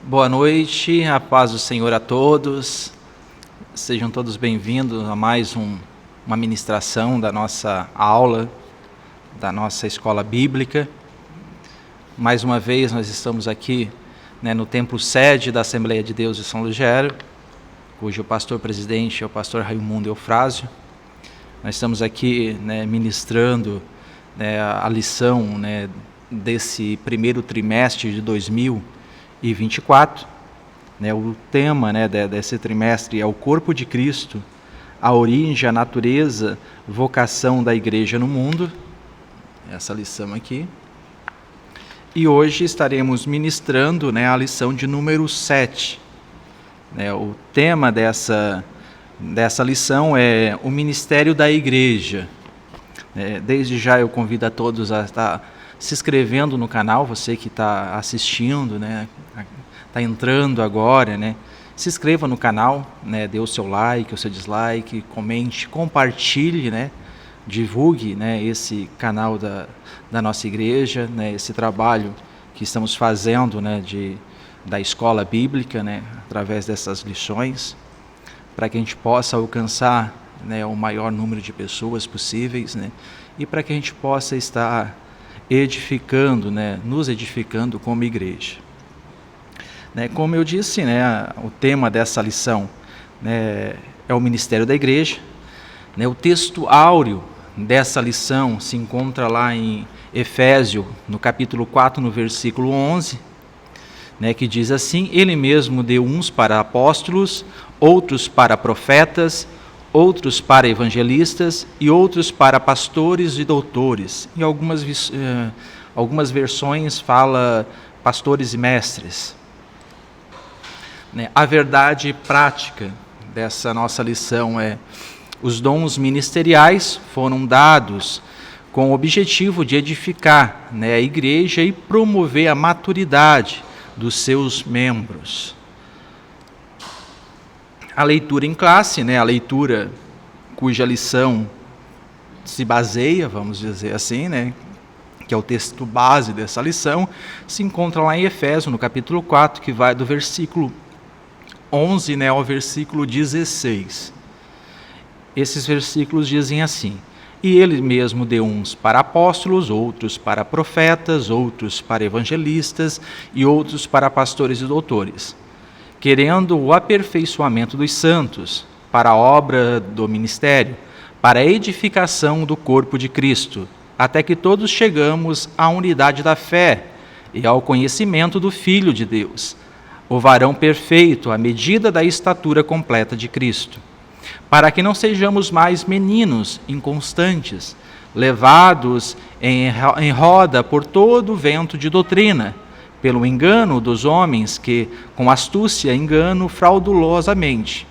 Boa noite, a paz do Senhor a todos. Sejam todos bem-vindos a mais uma ministração da nossa aula, da nossa escola bíblica. Mais uma vez nós estamos aqui no templo sede da Assembleia de Deus de São Lugero, cujo pastor-presidente é o pastor Raimundo Eufrásio. Nós estamos aqui ministrando a lição desse primeiro trimestre de 2024, o tema desse trimestre é o corpo de Cristo, a origem, a natureza, vocação da igreja no mundo, essa lição aqui. E hoje estaremos ministrando a lição de número 7. O tema dessa lição é o ministério da igreja. Desde já eu convido a todos a estar se inscrevendo no canal, você que está assistindo, está entrando agora, se inscreva no canal, dê o seu like, o seu dislike, comente, compartilhe, divulgue esse canal da nossa igreja, esse trabalho que estamos fazendo da escola bíblica, através dessas lições, para que a gente possa alcançar o maior número de pessoas possíveis, e para que a gente possa estar edificando, nos edificando como igreja. Como eu disse, o tema dessa lição é o ministério da igreja. O texto áureo dessa lição se encontra lá em Efésios, no capítulo 4, no versículo 11, que diz assim: Ele mesmo deu uns para apóstolos, outros para profetas, outros para evangelistas e outros para pastores e doutores. Em algumas versões fala pastores e mestres. A verdade prática dessa nossa lição é: os dons ministeriais foram dados com o objetivo de edificar a igreja e promover a maturidade dos seus membros. A leitura em classe, a leitura cuja lição se baseia, vamos dizer assim, que é o texto base dessa lição, se encontra lá em Efésios, no capítulo 4, que vai do versículo 11 ao versículo 16. Esses versículos dizem assim: E ele mesmo deu uns para apóstolos, outros para profetas, outros para evangelistas e outros para pastores e doutores, querendo o aperfeiçoamento dos santos, para a obra do ministério, para a edificação do corpo de Cristo, até que todos chegamos à unidade da fé e ao conhecimento do Filho de Deus, o varão perfeito, à medida da estatura completa de Cristo, para que não sejamos mais meninos inconstantes, levados em roda por todo o vento de doutrina, pelo engano dos homens que, com astúcia, enganam fraudulosamente.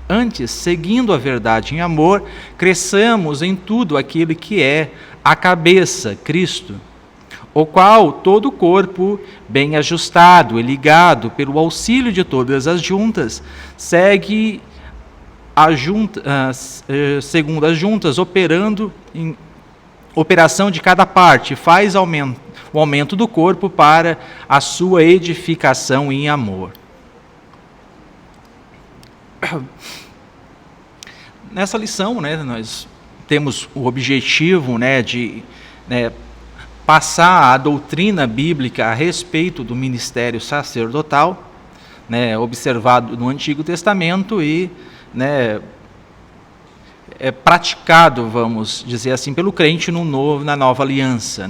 Antes, seguindo a verdade em amor, cresçamos em tudo aquilo que é a cabeça, Cristo, o qual todo o corpo, bem ajustado e ligado pelo auxílio de todas as juntas, segue segundo as juntas, operação de cada parte, faz o aumento do corpo para a sua edificação em amor. Nessa lição, nós temos o objetivo de passar a doutrina bíblica a respeito do ministério sacerdotal, observado no Antigo Testamento e é praticado, vamos dizer assim, pelo crente na Nova Aliança,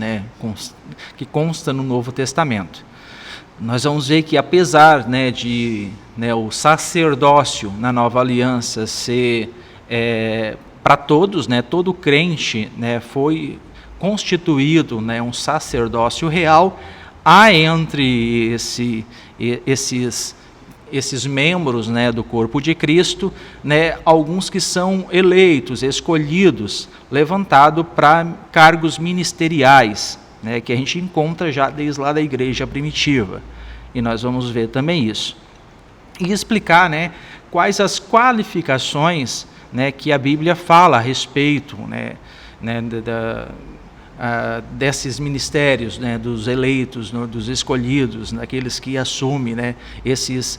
que consta no Novo Testamento. Nós vamos ver que, apesar de o sacerdócio na Nova Aliança ser para todos, todo crente foi constituído um sacerdócio real, há entre esses membros do corpo de Cristo, alguns que são eleitos, escolhidos, levantados para cargos ministeriais, que a gente encontra já desde lá da igreja primitiva. E nós vamos ver também isso. E explicar quais as qualificações que a Bíblia fala a respeito desses ministérios, né, dos eleitos, dos escolhidos, daqueles que assumem, né, esses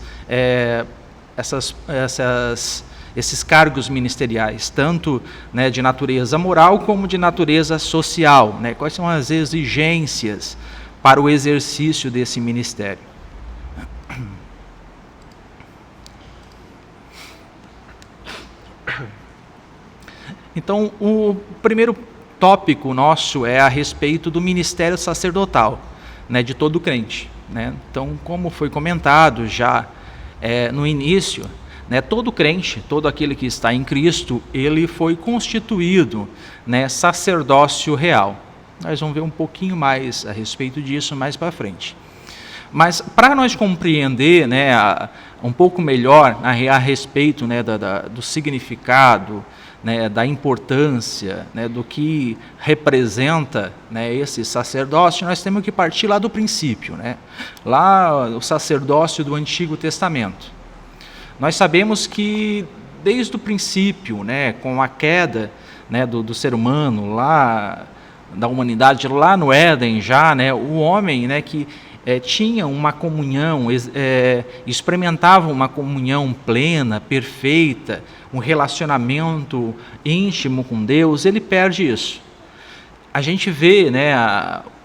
cargos ministeriais, tanto, né, de natureza moral como de natureza social, né? Quais são as exigências para o exercício desse ministério? Então, o primeiro tópico nosso é a respeito do ministério sacerdotal, né, de todo crente, né? Então, como foi comentado já no início, né, todo crente, todo aquele que está em Cristo, ele foi constituído, né, sacerdócio real. Nós vamos ver um pouquinho mais a respeito disso mais para frente. Mas para nós compreender, né, um pouco melhor a respeito, né, do significado, né, da importância, né, do que representa, né, esse sacerdócio, nós temos que partir lá do princípio, né? Lá o sacerdócio do Antigo Testamento. Nós sabemos que desde o princípio, né, com a queda, né, do ser humano, lá da humanidade, lá no Éden já, né, o homem, né, que tinha uma comunhão, experimentava uma comunhão plena, perfeita, um relacionamento íntimo com Deus, ele perde isso. A gente vê, né,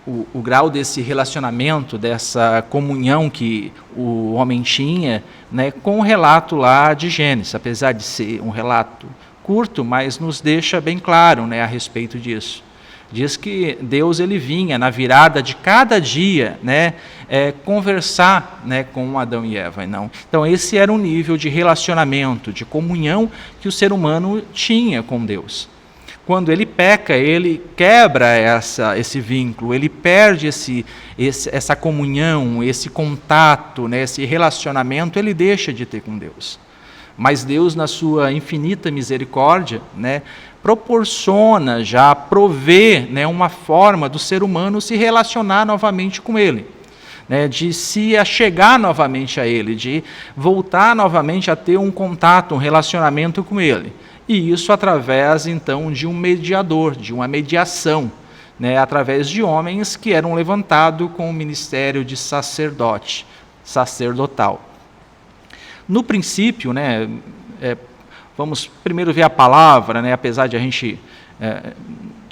o grau desse relacionamento, dessa comunhão que o homem tinha, né, com o relato lá de Gênesis, apesar de ser um relato curto, mas nos deixa bem claro, né, a respeito disso. Diz que Deus ele vinha na virada de cada dia, né, conversar, né, com Adão e Eva. Não. Então esse era um nível de relacionamento, de comunhão que o ser humano tinha com Deus. Quando ele peca, ele quebra esse vínculo, ele perde essa comunhão, esse contato, né, esse relacionamento, ele deixa de ter com Deus. Mas Deus, na sua infinita misericórdia, né, proporciona, já provê, né, uma forma do ser humano se relacionar novamente com Ele, né, de se achegar novamente a Ele, de voltar novamente a ter um contato, um relacionamento com Ele. E isso através, então, de um mediador, de uma mediação, né, através de homens que eram levantados com o ministério de sacerdotal. No princípio, né, vamos primeiro ver a palavra, né, apesar de a gente,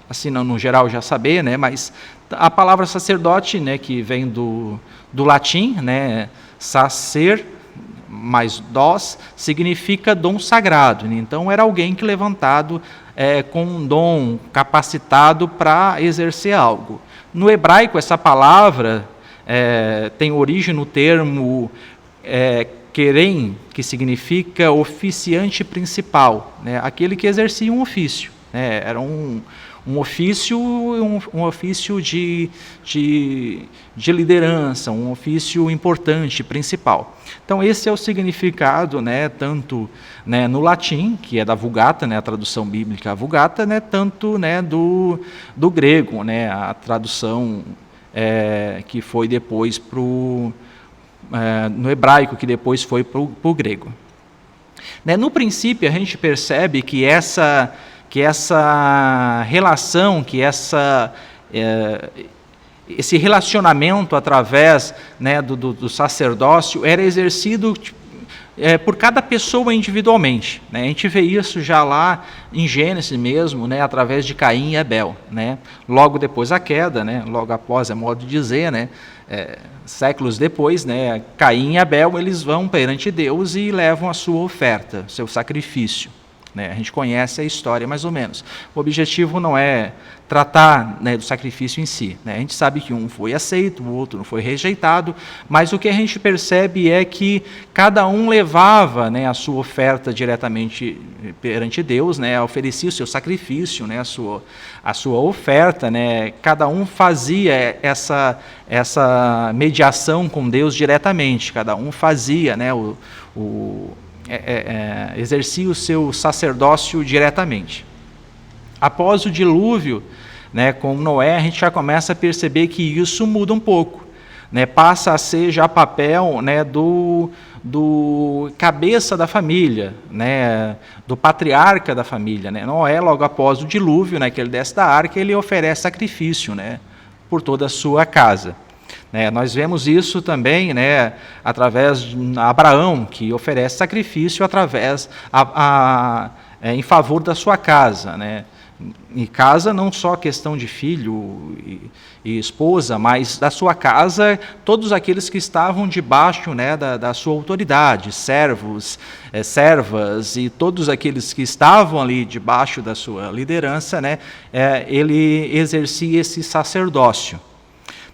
assim, no geral já saber, né, mas a palavra sacerdote, né, que vem do latim, né, sacer mais dós, significa dom sagrado. Então era alguém que levantado com um dom, capacitado para exercer algo. No hebraico, essa palavra tem origem no termo querem, que significa oficiante principal, né? Aquele que exercia um ofício, né? Era um ofício de liderança, um ofício importante, principal. Então esse é o significado, né, tanto, né, no latim, que é da Vulgata, né, a tradução bíblica, a Vulgata, né, tanto, né, do grego, né, a tradução que foi depois no hebraico, que depois foi para o grego. Né, no princípio, a gente percebe que essa relação, que esse relacionamento através, né, do sacerdócio era exercido por cada pessoa individualmente, né? A gente vê isso já lá em Gênesis mesmo, né, através de Caim e Abel, né? Logo depois da queda, né, logo após, é modo de dizer, né, séculos depois, né, Caim e Abel, eles vão perante Deus e levam a sua oferta, seu sacrifício. A gente conhece a história mais ou menos. O objetivo não é tratar, né, do sacrifício em si, né? A gente sabe que um foi aceito, o outro não foi rejeitado, mas o que a gente percebe é que cada um levava, né, a sua oferta diretamente perante Deus, né, oferecia o seu sacrifício, né, a sua oferta, né, cada um fazia essa mediação com Deus diretamente, cada um fazia, né, exercia o seu sacerdócio diretamente. Após o dilúvio, né, com Noé, a gente já começa a perceber que isso muda um pouco. né, passa a ser já papel, né, do cabeça da família, né, do patriarca da família, né. Noé, logo após o dilúvio, né, que ele desce da arca, ele oferece sacrifício, né, por toda a sua casa. Nós vemos isso também, né, através de Abraão, que oferece sacrifício em favor da sua casa, né. Em casa, não só questão de filho e esposa, mas da sua casa, todos aqueles que estavam debaixo, né, da sua autoridade, servos, servas, e todos aqueles que estavam ali debaixo da sua liderança, né, ele exercia esse sacerdócio.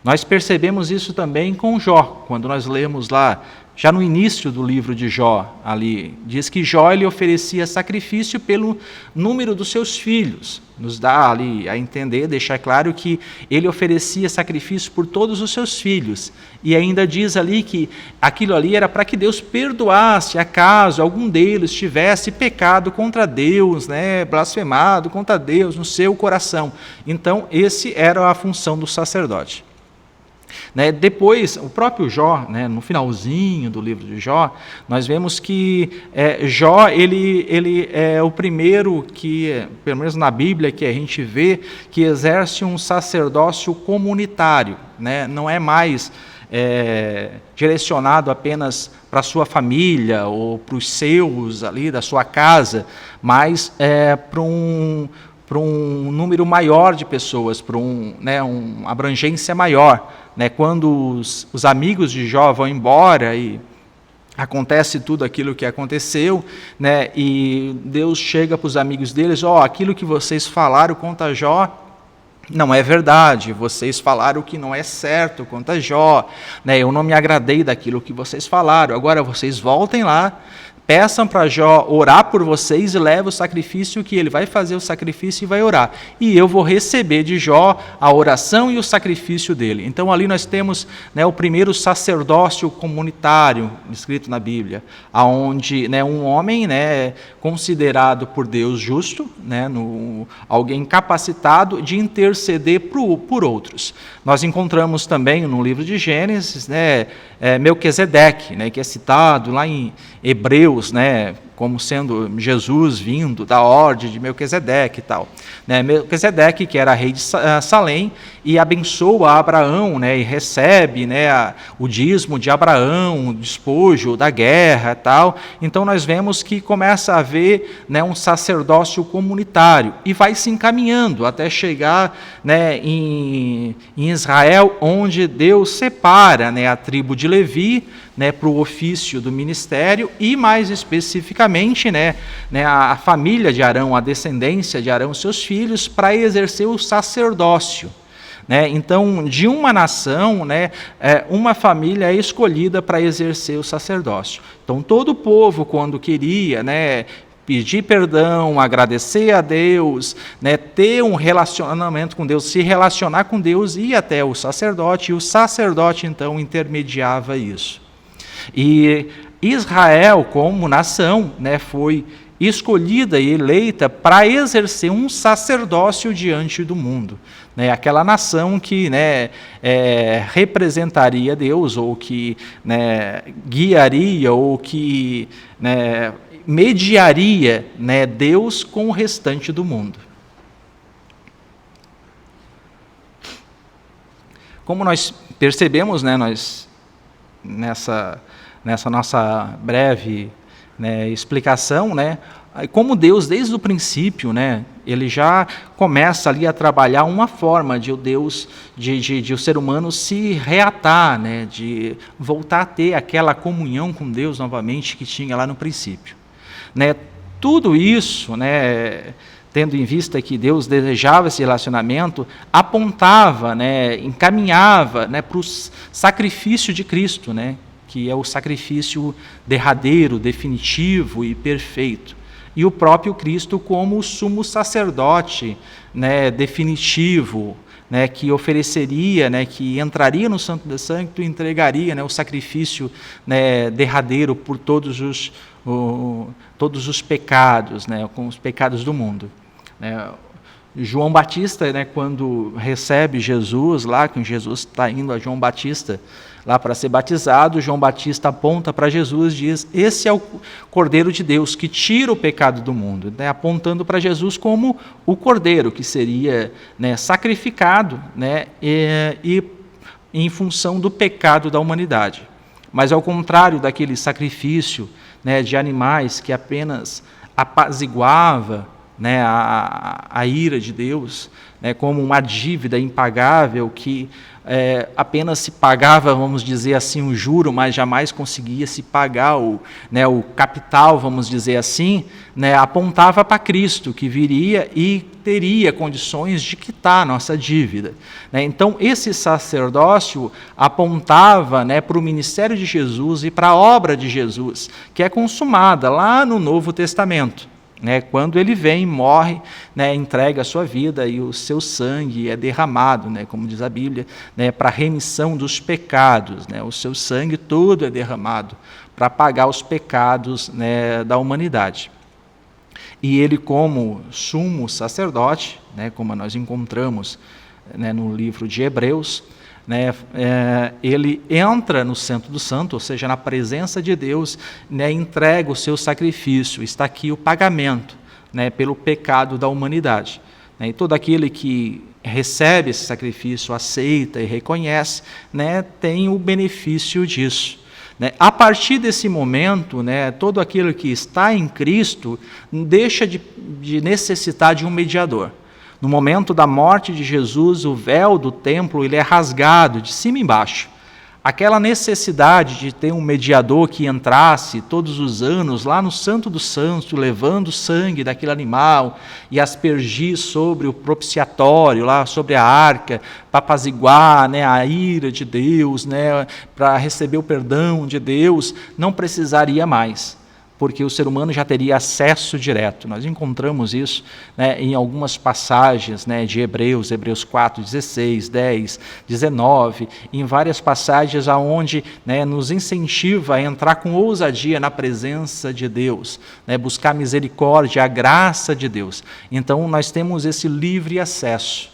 Nós percebemos isso também com Jó, quando nós lemos lá, já no início do livro de Jó, ali, diz que Jó ele oferecia sacrifício pelo número dos seus filhos. Nos dá ali a entender, deixar claro que ele oferecia sacrifício por todos os seus filhos. E ainda diz ali que aquilo ali era para que Deus perdoasse, acaso algum deles tivesse pecado contra Deus, né, blasfemado contra Deus no seu coração. Então, esse era a função do sacerdote. Depois, o próprio Jó, né, no finalzinho do livro de Jó, nós vemos que Jó ele é o primeiro que, pelo menos na Bíblia, que a gente vê que exerce um sacerdócio comunitário, né, não é mais direcionado apenas para a sua família ou para os seus ali da sua casa, mas para um número maior de pessoas, para uma abrangência maior. Quando os amigos de Jó vão embora e acontece tudo aquilo que aconteceu, né, e Deus chega para os amigos deles, aquilo que vocês falaram contra Jó não é verdade, vocês falaram que não é certo contra Jó, né, eu não me agradei daquilo que vocês falaram, agora vocês voltem lá, peçam para Jó orar por vocês e levem o sacrifício, que ele vai fazer o sacrifício e vai orar. E eu vou receber de Jó a oração e o sacrifício dele. Então ali nós temos, né, o primeiro sacerdócio comunitário escrito na Bíblia, onde, né, um homem, né, considerado por Deus justo, né, alguém capacitado de interceder por outros. Nós encontramos também no livro de Gênesis, né, Melquisedeque, né, que é citado lá em Hebreus, né, como sendo Jesus vindo da ordem de Melquisedeque e tal. Melquisedeque, que era rei de Salém, e abençoa Abraão, né, e recebe, né, o dízimo de Abraão, o despojo da guerra e tal. Então nós vemos que começa a haver, né, um sacerdócio comunitário, e vai se encaminhando até chegar, né, em Israel, onde Deus separa, né, a tribo de Levi, né, para o ofício do ministério, e mais especificamente, né, a família de Arão, a descendência de Arão, seus filhos, para exercer o sacerdócio. Então, de uma nação, né, uma família é escolhida para exercer o sacerdócio. Então, todo o povo, quando queria, né, pedir perdão, agradecer a Deus, né, ter um relacionamento com Deus, se relacionar com Deus, ia até o sacerdote, e o sacerdote, então, intermediava isso. E Israel, como nação, né, foi escolhida e eleita para exercer um sacerdócio diante do mundo. Aquela nação que, né, representaria Deus, ou que, né, guiaria, ou que, né, mediaria, né, Deus com o restante do mundo. Como nós percebemos, né, nessa nossa breve, né, explicação, né, como Deus, desde o princípio, né, ele já começa ali a trabalhar uma forma de o ser humano se reatar, né, de voltar a ter aquela comunhão com Deus novamente que tinha lá no princípio. Tudo isso, né, tendo em vista que Deus desejava esse relacionamento, apontava, né, encaminhava, né, para o sacrifício de Cristo, né, que é o sacrifício derradeiro, definitivo e perfeito. E o próprio Cristo como o sumo sacerdote, né, definitivo, né, que ofereceria, né, que entraria no Santo dos Santos e entregaria, né, o sacrifício, né, derradeiro por todos os pecados, né, com os pecados do mundo. João Batista, né, quando recebe Jesus, lá quando Jesus está indo a João Batista lá para ser batizado, João Batista aponta para Jesus e diz: esse é o Cordeiro de Deus que tira o pecado do mundo, né, apontando para Jesus como o Cordeiro que seria, né, sacrificado, né, e em função do pecado da humanidade. Mas ao contrário daquele sacrifício, né, de animais que apenas apaziguava, né, a ira de Deus, né, como uma dívida impagável que apenas se pagava, vamos dizer assim, o juro, mas jamais conseguia se pagar o capital, vamos dizer assim, né, apontava para Cristo, que viria e teria condições de quitar a nossa dívida. Né? Então, esse sacerdócio apontava, né, para o ministério de Jesus e para a obra de Jesus, que é consumada lá no Novo Testamento. Né, quando ele vem, morre, né, entrega a sua vida e o seu sangue é derramado, né, como diz a Bíblia, né, para a remissão dos pecados. Né, o seu sangue todo é derramado para pagar os pecados, né, da humanidade. E ele, como sumo sacerdote, né, como nós encontramos, né, no livro de Hebreus, né, ele entra no Santo do Santo, ou seja, na presença de Deus, né, entrega o seu sacrifício. Está aqui o pagamento, né, pelo pecado da humanidade. Né, e todo aquele que recebe esse sacrifício, aceita e reconhece, né, tem o benefício disso. Né, a partir desse momento, né, todo aquele que está em Cristo deixa de necessitar de um mediador. No momento da morte de Jesus, o véu do templo ele é rasgado de cima e embaixo. Aquela necessidade de ter um mediador que entrasse todos os anos lá no Santo dos Santos, levando o sangue daquele animal e aspergir sobre o propiciatório, lá sobre a arca, para apaziguar, né, a ira de Deus, né, para receber o perdão de Deus, não precisaria mais, porque o ser humano já teria acesso direto. Nós encontramos isso, né, em algumas passagens, né, de Hebreus 4, 16, 10, 19, em várias passagens onde, né, nos incentiva a entrar com ousadia na presença de Deus, né, buscar a misericórdia, a graça de Deus. Então, nós temos esse livre acesso.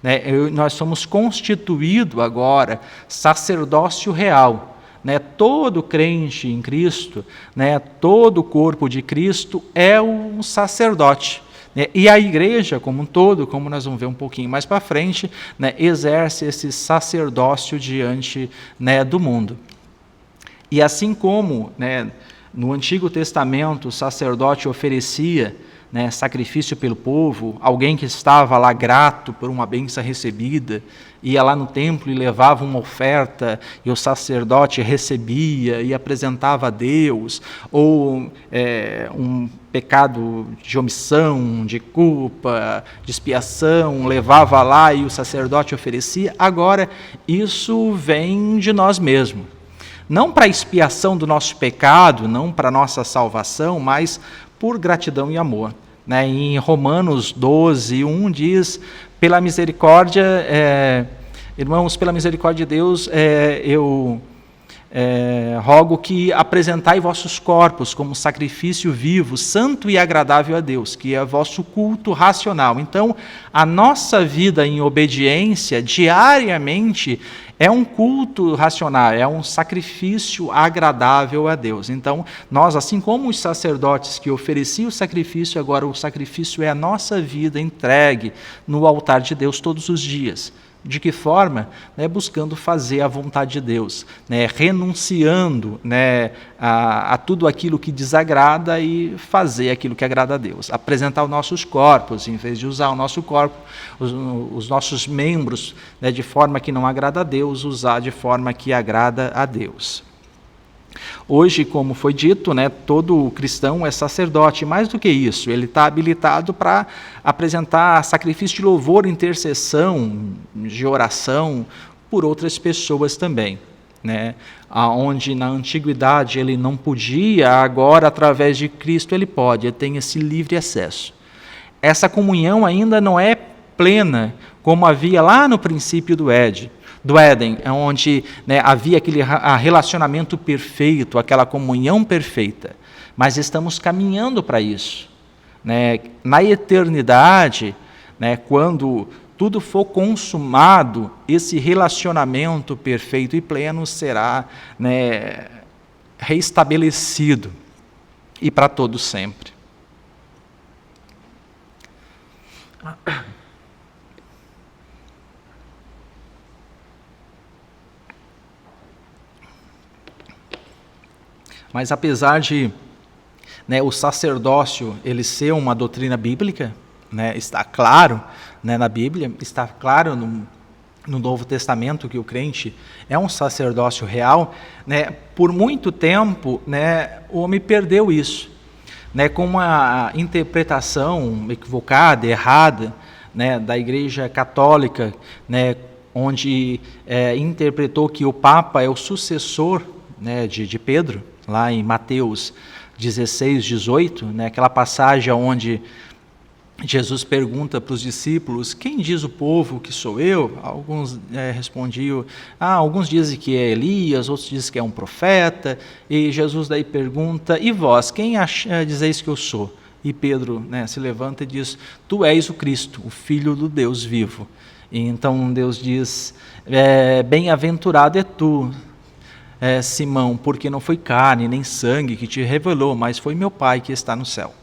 Né, nós somos constituídos agora sacerdócio real. Né, todo crente em Cristo, né, todo o corpo de Cristo é um sacerdote. Né, e a igreja como um todo, como nós vamos ver um pouquinho mais para frente, né, exerce esse sacerdócio diante, né, do mundo. E assim como, né, no Antigo Testamento o sacerdote oferecia, né, sacrifício pelo povo, alguém que estava lá grato por uma bênção recebida, ia lá no templo e levava uma oferta, e o sacerdote recebia e apresentava a Deus, ou um pecado de omissão, de culpa, de expiação, levava lá e o sacerdote oferecia. Agora, isso vem de nós mesmos. Não para a expiação do nosso pecado, não para a nossa salvação, mas por gratidão e amor. Né? Em Romanos 12, 1 diz, pela misericórdia, irmãos, pela misericórdia de Deus, eu rogo que apresentai vossos corpos como sacrifício vivo, santo e agradável a Deus, que é vosso culto racional. Então, a nossa vida em obediência, diariamente, é um culto racional, é um sacrifício agradável a Deus. Então, nós, assim como os sacerdotes que ofereciam o sacrifício, agora o sacrifício é a nossa vida entregue no altar de Deus todos os dias. De que forma? Né, buscando fazer a vontade de Deus, né, renunciando, né, a tudo aquilo que desagrada e fazer aquilo que agrada a Deus. Apresentar os nossos corpos, em vez de usar o nosso corpo, os nossos membros, né, de forma que não agrada a Deus, usar de forma que agrada a Deus. Hoje, como foi dito, né, todo cristão é sacerdote. Mais do que isso, ele está habilitado para apresentar sacrifício de louvor, intercessão, de oração por outras pessoas também. Né? Onde na antiguidade ele não podia, agora através de Cristo ele pode, ele tem esse livre acesso. Essa comunhão ainda não é plena, como havia lá no princípio do Éden, onde, né, havia aquele relacionamento perfeito, aquela comunhão perfeita. Mas estamos caminhando para isso. Né? Na eternidade, né, quando tudo for consumado, esse relacionamento perfeito e pleno será, né, reestabelecido e para todo sempre. Mas apesar de, né, o sacerdócio ele ser uma doutrina bíblica, né, está claro, né, na Bíblia, está claro no Novo Testamento que o crente é um sacerdócio real, né, por muito tempo, né, o homem perdeu isso, né, com uma interpretação equivocada, errada, né, da Igreja Católica, né, onde interpretou que o Papa é o sucessor, né, de Pedro, lá em Mateus 16, 18, né, aquela passagem onde Jesus pergunta para os discípulos: quem diz o povo que sou eu? Alguns respondiam: alguns dizem que é Elias, outros dizem que é um profeta. E Jesus daí pergunta: e vós, quem dizeis que eu sou? E Pedro, né, se levanta e diz: tu és o Cristo, o Filho do Deus vivo. E então Deus diz: bem-aventurado é tu, Simão, porque não foi carne nem sangue que te revelou, mas foi meu Pai que está no céu.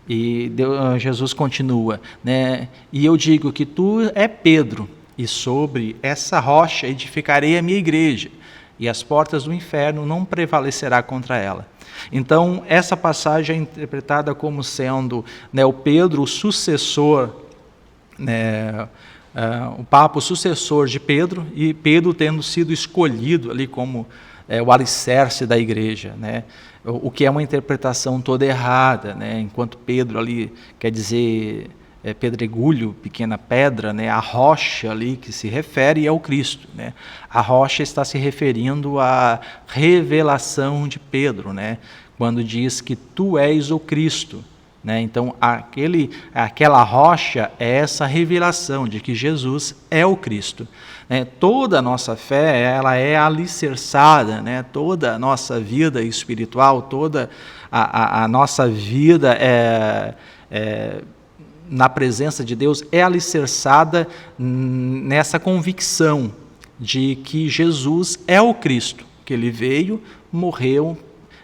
E Jesus continua, né? E eu digo que tu é Pedro, e sobre essa rocha edificarei a minha igreja, e as portas do inferno não prevalecerá contra ela. Então, essa passagem é interpretada como sendo, né, o Pedro, o sucessor, né, o Papa, o sucessor de Pedro, e Pedro tendo sido escolhido ali como o alicerce da igreja, né? O que é uma interpretação toda errada, né? Enquanto Pedro ali quer dizer pedregulho, pequena pedra, né? A rocha ali que se refere é o Cristo, né? A rocha está se referindo à revelação de Pedro, né? Quando diz que tu és o Cristo, né? Então aquela rocha é essa revelação de que Jesus é o Cristo. Toda a nossa fé ela é alicerçada, né? Toda a nossa vida espiritual, toda a nossa vida na presença de Deus é alicerçada nessa convicção de que Jesus é o Cristo, que Ele veio, morreu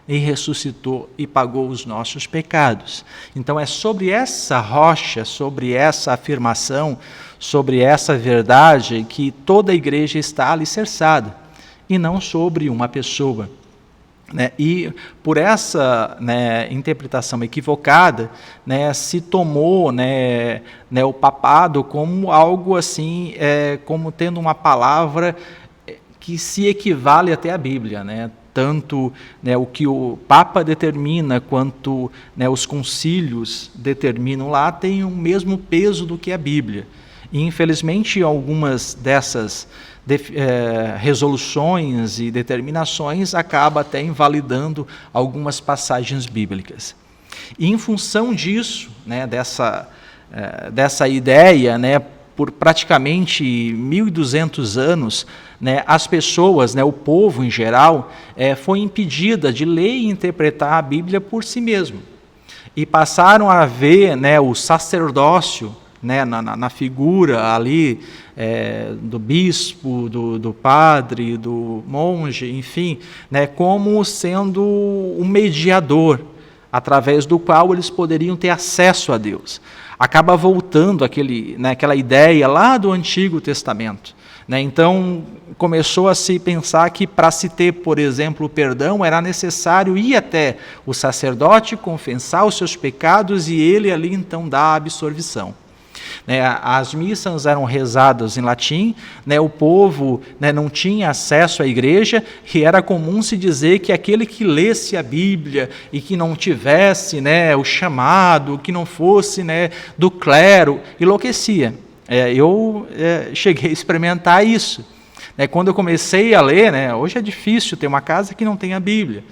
e ressuscitou e pagou os nossos pecados. Então é sobre essa rocha, sobre essa afirmação, sobre essa verdade que toda a igreja está alicerçada, e não sobre uma pessoa. E por essa, né, interpretação equivocada, né, se tomou, né, o papado como algo assim, como tendo uma palavra que se equivale até à Bíblia, né? Tanto, né, o que o Papa determina quanto, né, os concílios determinam lá tem o mesmo peso do que a Bíblia. E, infelizmente, algumas dessas resoluções e determinações acabam até invalidando algumas passagens bíblicas. E, em função disso, né, dessa ideia, né, por praticamente 1.200 anos, né, as pessoas, né, o povo em geral, foi impedida de ler e interpretar a Bíblia por si mesmo. E passaram a ver, né, o sacerdócio, né, na figura ali do bispo, do padre, do monge, enfim, né, como sendo um mediador, através do qual eles poderiam ter acesso a Deus. Acaba voltando aquela ideia lá do Antigo Testamento. Então, começou a se pensar que para se ter, por exemplo, o perdão, era necessário ir até o sacerdote, confessar os seus pecados e ele ali então dá a absolvição. As missas eram rezadas em latim, o povo não tinha acesso à igreja e era comum se dizer que aquele que lesse a Bíblia e que não tivesse o chamado, que não fosse do clero, enlouquecia. Eu cheguei a experimentar isso. Quando eu comecei a ler, hoje é difícil ter uma casa que não tenha Bíblia.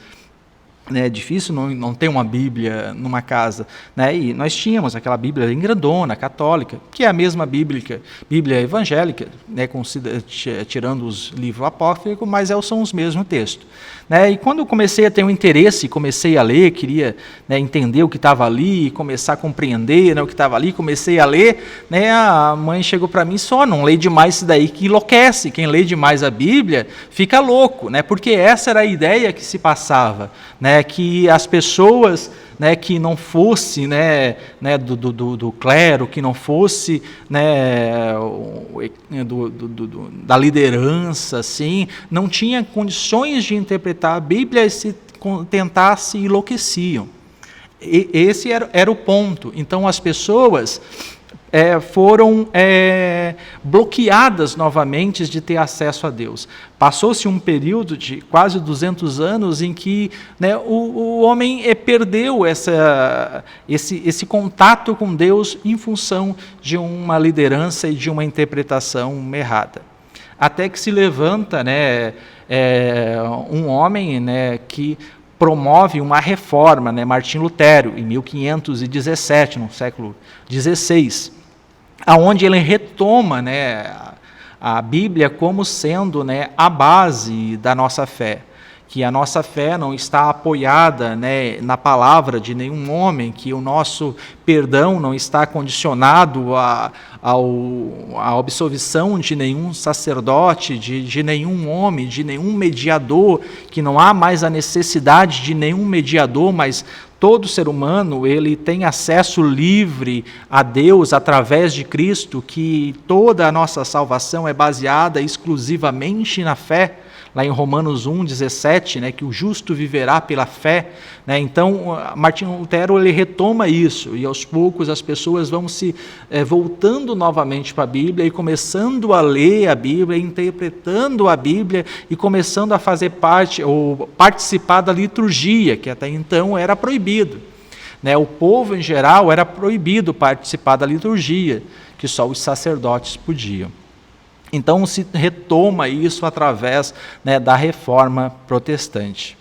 É difícil não ter uma Bíblia numa casa, né? E nós tínhamos aquela Bíblia bem grandona, católica, que é a mesma Bíblia evangélica, né? Tirando os livros apócrifos, mas são os mesmos textos, né? E quando eu comecei a ter um interesse, comecei a ler, queria, né, entender o que estava ali, começar a compreender, né, o que estava ali, comecei a ler, né? A mãe chegou para mim: só não lê demais isso daí que enlouquece, quem lê demais a Bíblia fica louco, né? Porque essa era a ideia que se passava, né, que as pessoas, né, que não fosse, né, do clero, que não fosse, né, da liderança, assim, não tinha condições de interpretar a Bíblia e se tentasse enlouqueciam. Esse era o ponto. Então as pessoas foram bloqueadas novamente de ter acesso a Deus. Passou-se um período de quase 200 anos em que, né, o homem perdeu esse contato com Deus em função de uma liderança e de uma interpretação errada. Até que se levanta, né, um homem, né, que promove uma reforma, né, Martim Lutero, em 1517, no século XVI, aonde ele retoma, né, a Bíblia como sendo, né, a base da nossa fé, que a nossa fé não está apoiada, né, na palavra de nenhum homem, que o nosso perdão não está condicionado à absolvição de nenhum sacerdote, de nenhum homem, de nenhum mediador, que não há mais a necessidade de nenhum mediador, mas todo ser humano ele tem acesso livre a Deus através de Cristo, que toda a nossa salvação é baseada exclusivamente na fé, lá em Romanos 1,17, né, que o justo viverá pela fé, né? Então, Martim Lutero ele retoma isso, e aos poucos as pessoas vão se voltando novamente para a Bíblia e começando a ler a Bíblia, interpretando a Bíblia e começando a fazer parte ou participar da liturgia, que até então era proibido, né? O povo em geral era proibido participar da liturgia, que só os sacerdotes podiam. Então se retoma isso através, né, da reforma protestante.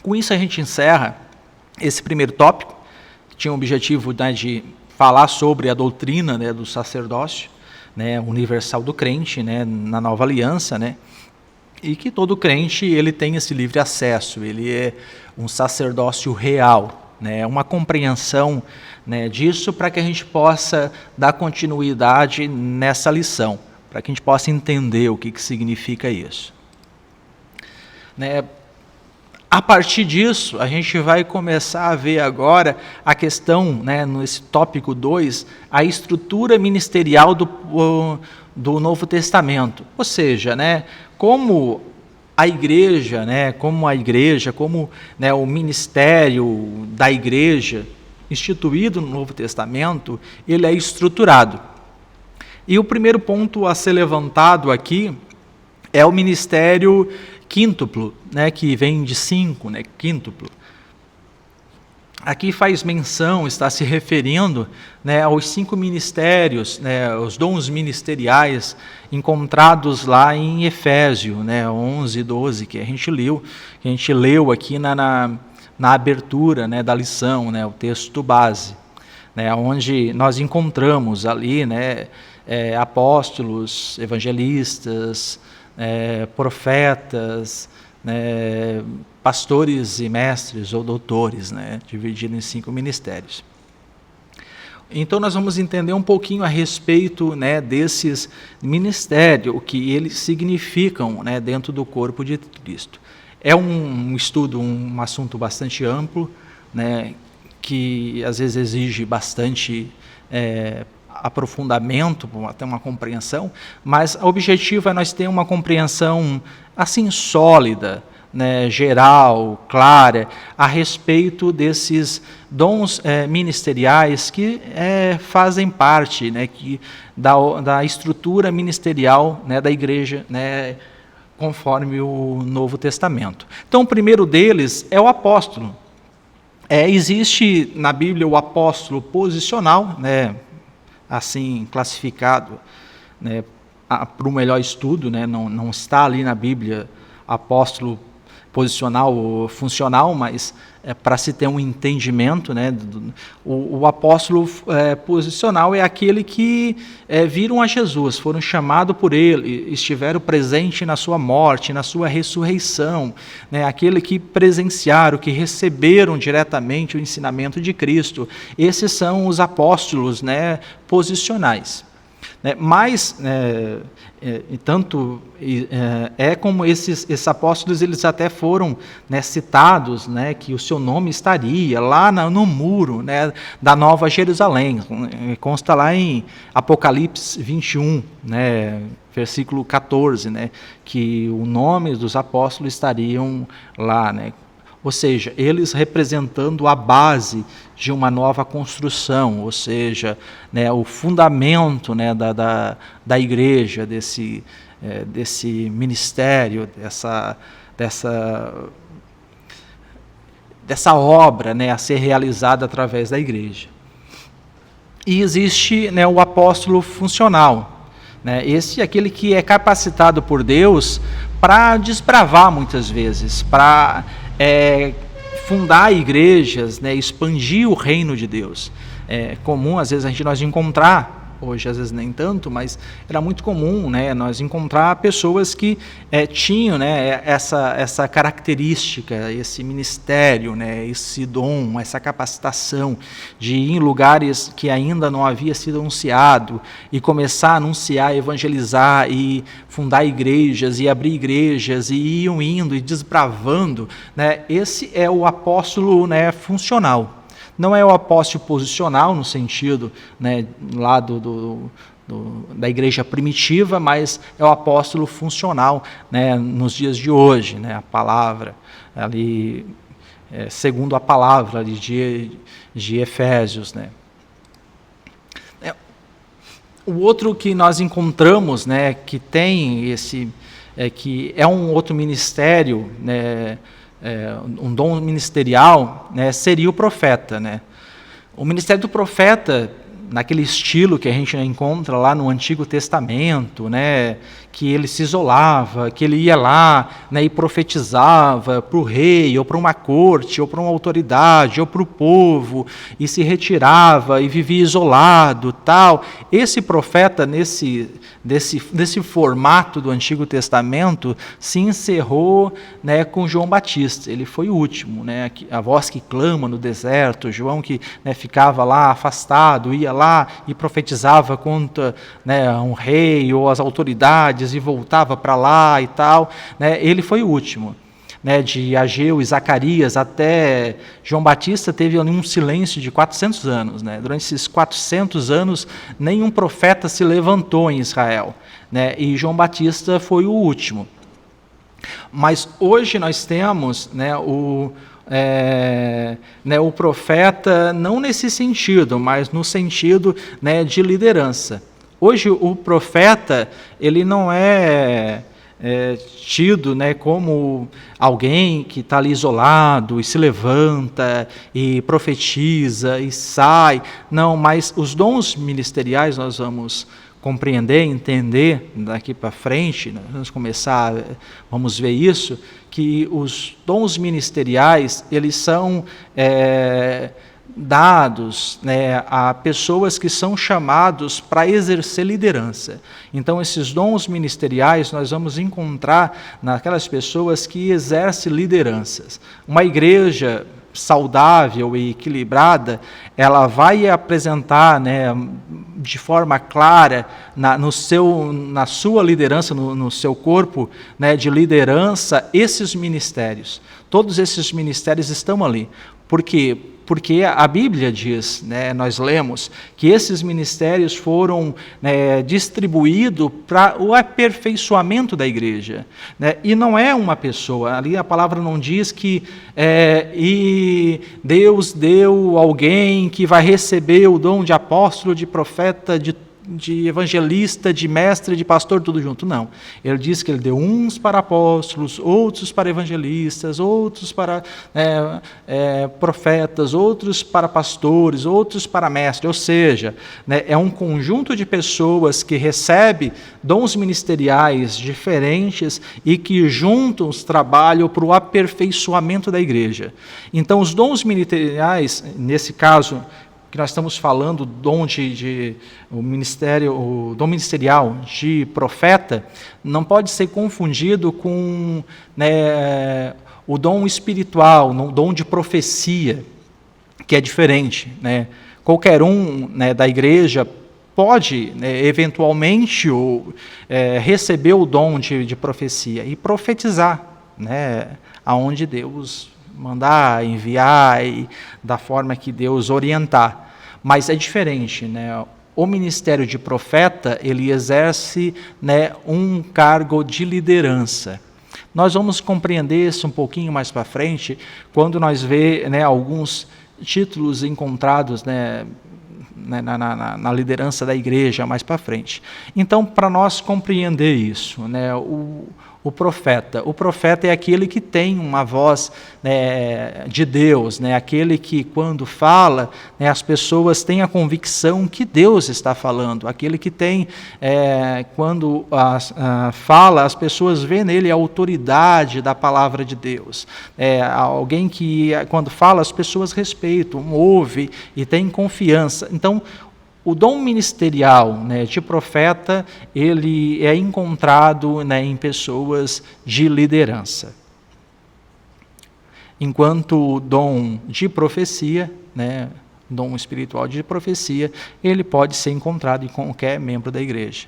Com isso a gente encerra esse primeiro tópico, que tinha o objetivo, né, de falar sobre a doutrina, né, do sacerdócio, né, universal do crente, né, na nova aliança, né, e que todo crente ele tem esse livre acesso, ele é um sacerdócio real, né, uma compreensão, né, disso para que a gente possa dar continuidade nessa lição, para que a gente possa entender o que significa isso. Né, a partir disso, a gente vai começar a ver agora a questão, né, nesse tópico 2, a estrutura ministerial do Novo Testamento. Ou seja, né, como a igreja, né, como né, o ministério da igreja instituído no Novo Testamento, ele é estruturado. E o primeiro ponto a ser levantado aqui é o ministério quíntuplo, né, que vem de 5, né, quíntuplo. Aqui faz menção, está se referindo, né, aos 5 ministérios, né, os dons ministeriais encontrados lá em Efésio, né, 11 e 12, que a gente leu aqui na abertura, né, da lição, né, o texto base, né, onde nós encontramos ali, né, apóstolos, evangelistas, profetas, né, pastores e mestres ou doutores, né, dividido em 5 ministérios. Então nós vamos entender um pouquinho a respeito, né, desses ministérios, o que eles significam, né, dentro do corpo de Cristo. É um estudo, um assunto bastante amplo, né, que às vezes exige bastante aprofundamento, até uma compreensão, mas o objetivo é nós ter uma compreensão assim sólida, né, geral, clara, a respeito desses dons ministeriais que fazem parte, né, da estrutura ministerial, né, da igreja, né, conforme o Novo Testamento. Então, o primeiro deles é o apóstolo. Existe na Bíblia o apóstolo posicional, né, assim classificado, né, para o melhor estudo, né? Não está ali na Bíblia apóstolo posicional ou funcional, mas para se ter um entendimento, né? O apóstolo posicional é aquele que viram a Jesus, foram chamados por ele, estiveram presentes na sua morte, na sua ressurreição, né? Aquele que presenciaram, que receberam diretamente o ensinamento de Cristo. Esses são os apóstolos, né, posicionais. Mas, como esses apóstolos, eles até foram, né, citados, né, que o seu nome estaria lá no muro, né, da Nova Jerusalém. Consta lá em Apocalipse 21, né, versículo 14, né, que o nome dos apóstolos estariam lá, né. Ou seja, eles representando a base de uma nova construção, ou seja, né, o fundamento, né, da igreja, desse ministério, dessa obra, né, a ser realizada através da igreja. E existe, né, o apóstolo funcional. Esse é aquele que é capacitado por Deus para desbravar muitas vezes, para fundar igrejas, né, expandir o reino de Deus. É comum, às vezes, nós encontrar, hoje às vezes nem tanto, mas era muito comum, né, nós encontrar pessoas que tinham, né, essa característica, esse ministério, né, esse dom, essa capacitação de ir em lugares que ainda não havia sido anunciado e começar a anunciar, evangelizar e fundar igrejas e abrir igrejas e iam indo e desbravando, né, esse é o apóstolo, né, funcional. Não é o apóstolo posicional, no sentido, né, lá da igreja primitiva, mas é o apóstolo funcional, né, nos dias de hoje, né, a palavra, ali, segundo a palavra de Efésios. Né. O outro que nós encontramos, né, que tem que é um outro ministério, né, um dom ministerial, né, seria o profeta, né? O ministério do profeta, naquele estilo que a gente encontra lá no Antigo Testamento, né, que ele se isolava, que ele ia lá, né, e profetizava para o rei, ou para uma corte, ou para uma autoridade, ou para o povo, e se retirava e vivia isolado, tal. Esse profeta, nesse formato do Antigo Testamento, se encerrou, né, com João Batista. Ele foi o último, né, a voz que clama no deserto, João que, né, ficava lá afastado, ia lá e profetizava contra, né, um rei ou as autoridades e voltava para lá e tal, né, ele foi o último, né, de Ageu e Zacarias até João Batista teve ali um silêncio de 400 anos, né, durante esses 400 anos nenhum profeta se levantou em Israel, né, e João Batista foi o último. Mas hoje nós temos, né, o profeta, não nesse sentido, mas no sentido, né, de liderança. Hoje o profeta, ele não é tido, né, como alguém que está ali isolado e se levanta e profetiza e sai. Não, mas os dons ministeriais nós vamos compreender, entender daqui para frente, nós vamos ver isso, que os dons ministeriais, eles são dados, né, a pessoas que são chamados para exercer liderança. Então, esses dons ministeriais nós vamos encontrar naquelas pessoas que exercem lideranças. Uma igreja saudável e equilibrada, ela vai apresentar, né, de forma clara na sua liderança, no seu corpo, né, de liderança, esses ministérios. Todos esses ministérios estão ali. Por quê? Porque a Bíblia diz, né, nós lemos, que esses ministérios foram, né, distribuídos para o aperfeiçoamento da igreja. Né, e não é uma pessoa, ali a palavra não diz que e Deus deu alguém que vai receber o dom de apóstolo, de profeta, de evangelista, de mestre, de pastor, tudo junto. Não. Ele diz que ele deu uns para apóstolos, outros para evangelistas, outros para profetas, outros para pastores, outros para mestres. Ou seja, né, é um conjunto de pessoas que recebe dons ministeriais diferentes e que juntos trabalham para o aperfeiçoamento da igreja. Então, os dons ministeriais, nesse caso que nós estamos falando, o dom ministerial de profeta, não pode ser confundido com, né, o dom espiritual, o dom de profecia, que é diferente, né? Qualquer um, né, da igreja pode, né, eventualmente, receber o dom de profecia e profetizar, né, aonde Deus mandar, enviar, e da forma que Deus orientar. Mas é diferente, né? O ministério de profeta, ele exerce, né, um cargo de liderança. Nós vamos compreender isso um pouquinho mais para frente, quando nós vemos, né, alguns títulos encontrados, né, na liderança da igreja mais para frente. Então, para nós compreender isso, né, o profeta é aquele que tem uma voz, né, de Deus, né, aquele que, quando fala, né, as pessoas têm a convicção que Deus está falando, aquele que tem, quando fala, as pessoas veem nele a autoridade da palavra de Deus. Alguém que, quando fala, as pessoas respeitam, ouvem e têm confiança. Então, o dom ministerial, né, de profeta, ele é encontrado, né, em pessoas de liderança. Enquanto o dom de profecia, né, dom espiritual de profecia, ele pode ser encontrado em qualquer membro da igreja.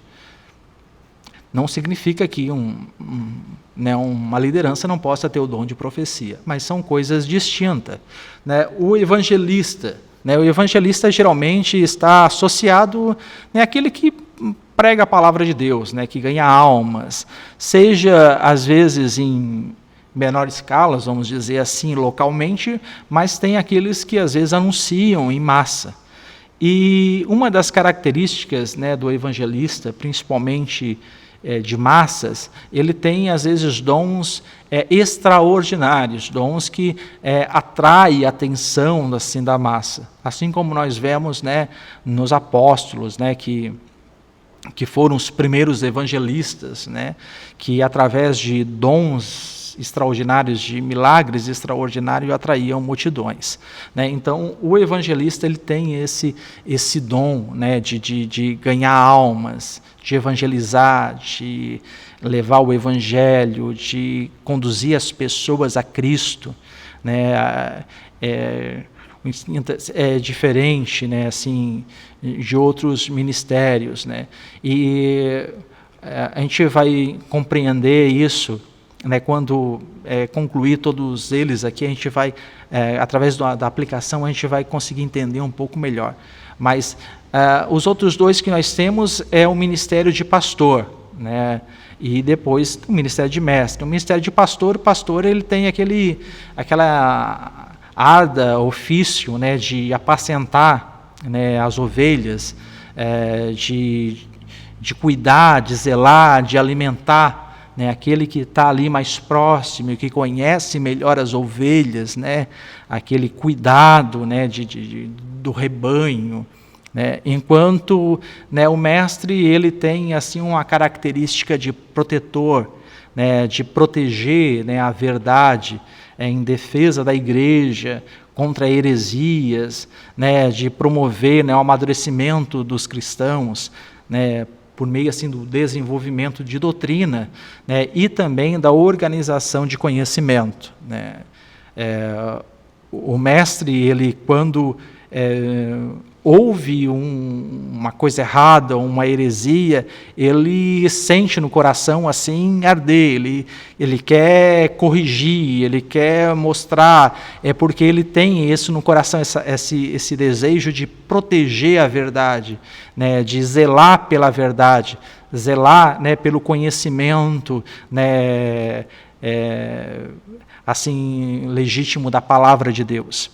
Não significa que uma liderança não possa ter o dom de profecia, mas são coisas distintas, né? O evangelista geralmente está associado, né, àquele que prega a palavra de Deus, né, que ganha almas, seja às vezes em menor escala, vamos dizer assim, localmente, mas tem aqueles que às vezes anunciam em massa. E uma das características, né, do evangelista, principalmente de massas, ele tem às vezes dons extraordinários, dons que atraem a atenção assim, da massa, assim como nós vemos, né, nos apóstolos, né, que foram os primeiros evangelistas, né, que através de dons extraordinários, de milagres extraordinários, atraíam multidões, né? Então, o evangelista ele tem esse dom, né, de ganhar almas, de evangelizar, de levar o evangelho, de conduzir as pessoas a Cristo, né? É diferente, né, assim, de outros ministérios, né? E a gente vai compreender isso, né, quando concluir todos eles aqui, a gente vai, através da aplicação, a gente vai conseguir entender um pouco melhor. Mas os outros dois que nós temos é o ministério de pastor, né, e depois o ministério de mestre. O ministério de pastor, o pastor ele tem aquela ofício, né, de apacentar, né, as ovelhas, de cuidar, de zelar, de alimentar, né, aquele que está ali mais próximo, que conhece melhor as ovelhas, né, aquele cuidado, né, do rebanho, né, enquanto, né, o mestre ele tem assim uma característica de protetor, né, de proteger, né, a verdade em defesa da igreja contra heresias, né, de promover, né, o amadurecimento dos cristãos, né, por meio assim do desenvolvimento de doutrina, né, e também da organização de conhecimento, né. O mestre, ele quando ouve uma coisa errada, uma heresia, ele sente no coração assim arder, ele quer corrigir, ele quer mostrar, porque ele tem isso no coração, esse desejo de proteger a verdade, né, de zelar pela verdade, zelar, né, pelo conhecimento, né, assim legítimo da palavra de Deus.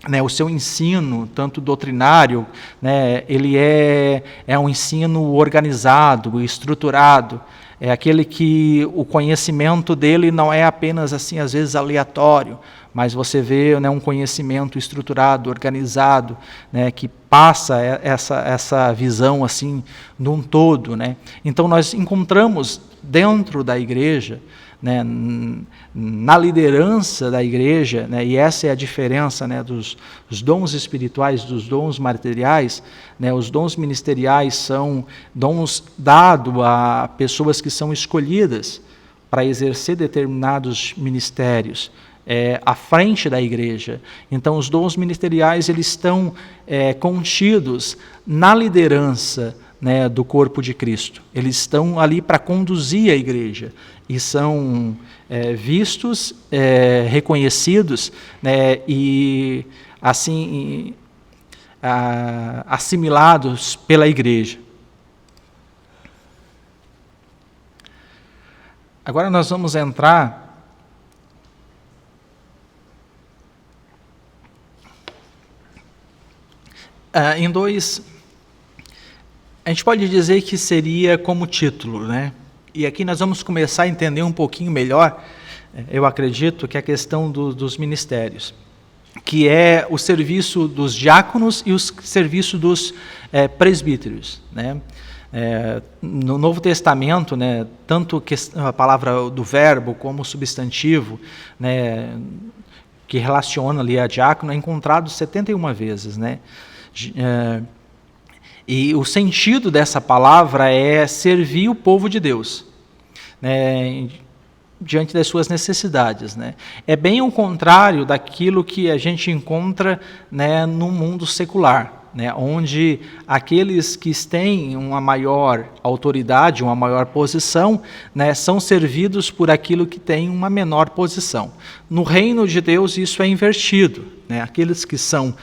né, o seu ensino, tanto doutrinário, né, ele é um ensino organizado, estruturado, é aquele que o conhecimento dele não é apenas assim, às vezes aleatório, mas você vê, né, um conhecimento estruturado, organizado, né, que passa essa visão assim num todo, né? Então nós encontramos dentro da igreja, né, na liderança da igreja, né, e essa é a diferença, né, dos dons espirituais dos dons materiais, né, os dons ministeriais são dons dados a pessoas que são escolhidas para exercer determinados ministérios à frente da igreja. Então os dons ministeriais eles estão contidos na liderança, né, do corpo de Cristo. Eles estão ali para conduzir a igreja e são vistos, reconhecidos, né, e assim assimilados pela igreja. Agora nós vamos entrar em dois. A gente pode dizer que seria como título, né? E aqui nós vamos começar a entender um pouquinho melhor, eu acredito, que é a questão dos ministérios, que é o serviço dos diáconos e o serviço dos presbíteros, né? No Novo Testamento, né, tanto a palavra do verbo como o substantivo, né, que relaciona ali a diácono, é encontrado 71 vezes, né? E o sentido dessa palavra é servir o povo de Deus, né, diante das suas necessidades, né? É bem o contrário daquilo que a gente encontra, né, no mundo secular, né, onde aqueles que têm uma maior autoridade, uma maior posição, né, são servidos por aquilo que tem uma menor posição. No reino de Deus isso é invertido, né? Aqueles que são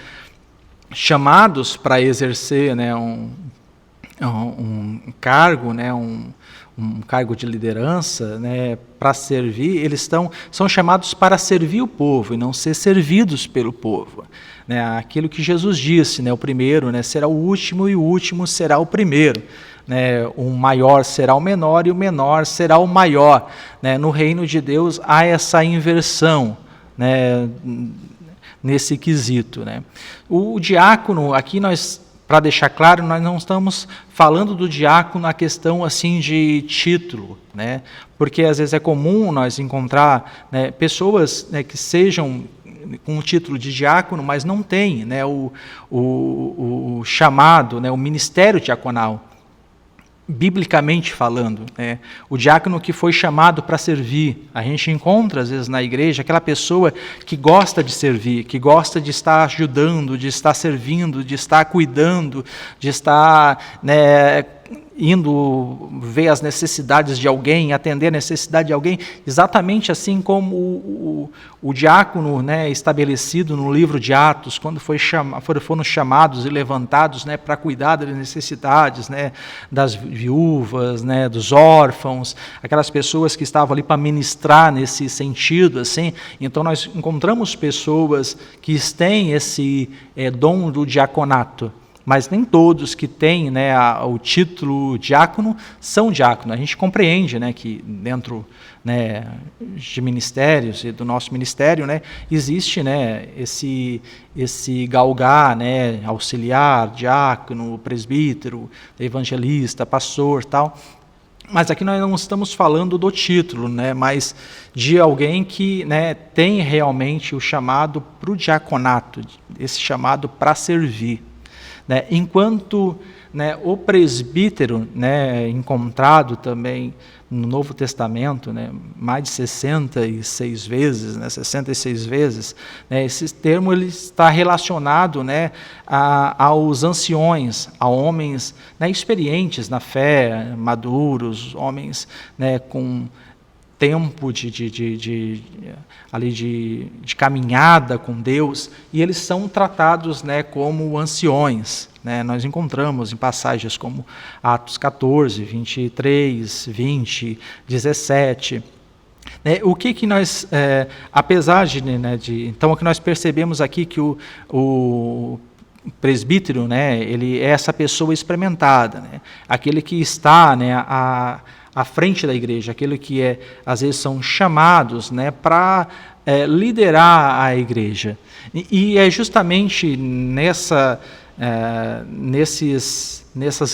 chamados para exercer, né, um cargo, né, um cargo de liderança, né, para servir, eles são chamados para servir o povo e não ser servidos pelo povo, né? Aquilo que Jesus disse, né, o primeiro, né, será o último e o último será o primeiro, né? O maior será o menor e o menor será o maior, né? No reino de Deus há essa inversão, né, nesse quesito, né? O diácono, aqui nós, para deixar claro, nós não estamos falando do diácono na questão assim de título, né? Porque às vezes é comum nós encontrar, né, pessoas, né, que sejam com o título de diácono, mas não têm, né, o chamado, né, o ministério diaconal. Biblicamente falando, né, o diácono que foi chamado para servir. A gente encontra, às vezes, na igreja, aquela pessoa que gosta de servir, que gosta de estar ajudando, de estar servindo, de estar cuidando, de estar, né, indo ver as necessidades de alguém, atender a necessidade de alguém, exatamente assim como o diácono, né, estabelecido no livro de Atos, quando foram chamados e levantados, né, para cuidar das necessidades, né, das viúvas, né, dos órfãos, aquelas pessoas que estavam ali para ministrar nesse sentido, assim. Então nós encontramos pessoas que têm esse dom do diaconato, mas nem todos que têm, né, o título diácono são diácono. A gente compreende, né, que dentro, né, de ministérios e do nosso ministério, né, existe, né, esse galgar, né, auxiliar, diácono, presbítero, evangelista, pastor, tal. Mas aqui nós não estamos falando do título, né, mas de alguém que, né, tem realmente o chamado para o diaconato, esse chamado para servir. Né, enquanto, né, o presbítero, né, encontrado também no Novo Testamento, né, mais de 66 vezes, né, 66 vezes, né, esse termo ele está relacionado, né, aos anciões, a homens, né, experientes na fé, maduros, homens, né, com tempo de caminhada com Deus, e eles são tratados, né, como anciões, né? Nós encontramos em passagens como Atos 14, 23, 20, 17, O que nós, apesar então o que nós percebemos aqui que o presbítero, ele é essa pessoa experimentada, aquele que está, à frente da igreja, aquele que às vezes são chamados, para liderar a igreja. E é justamente nessas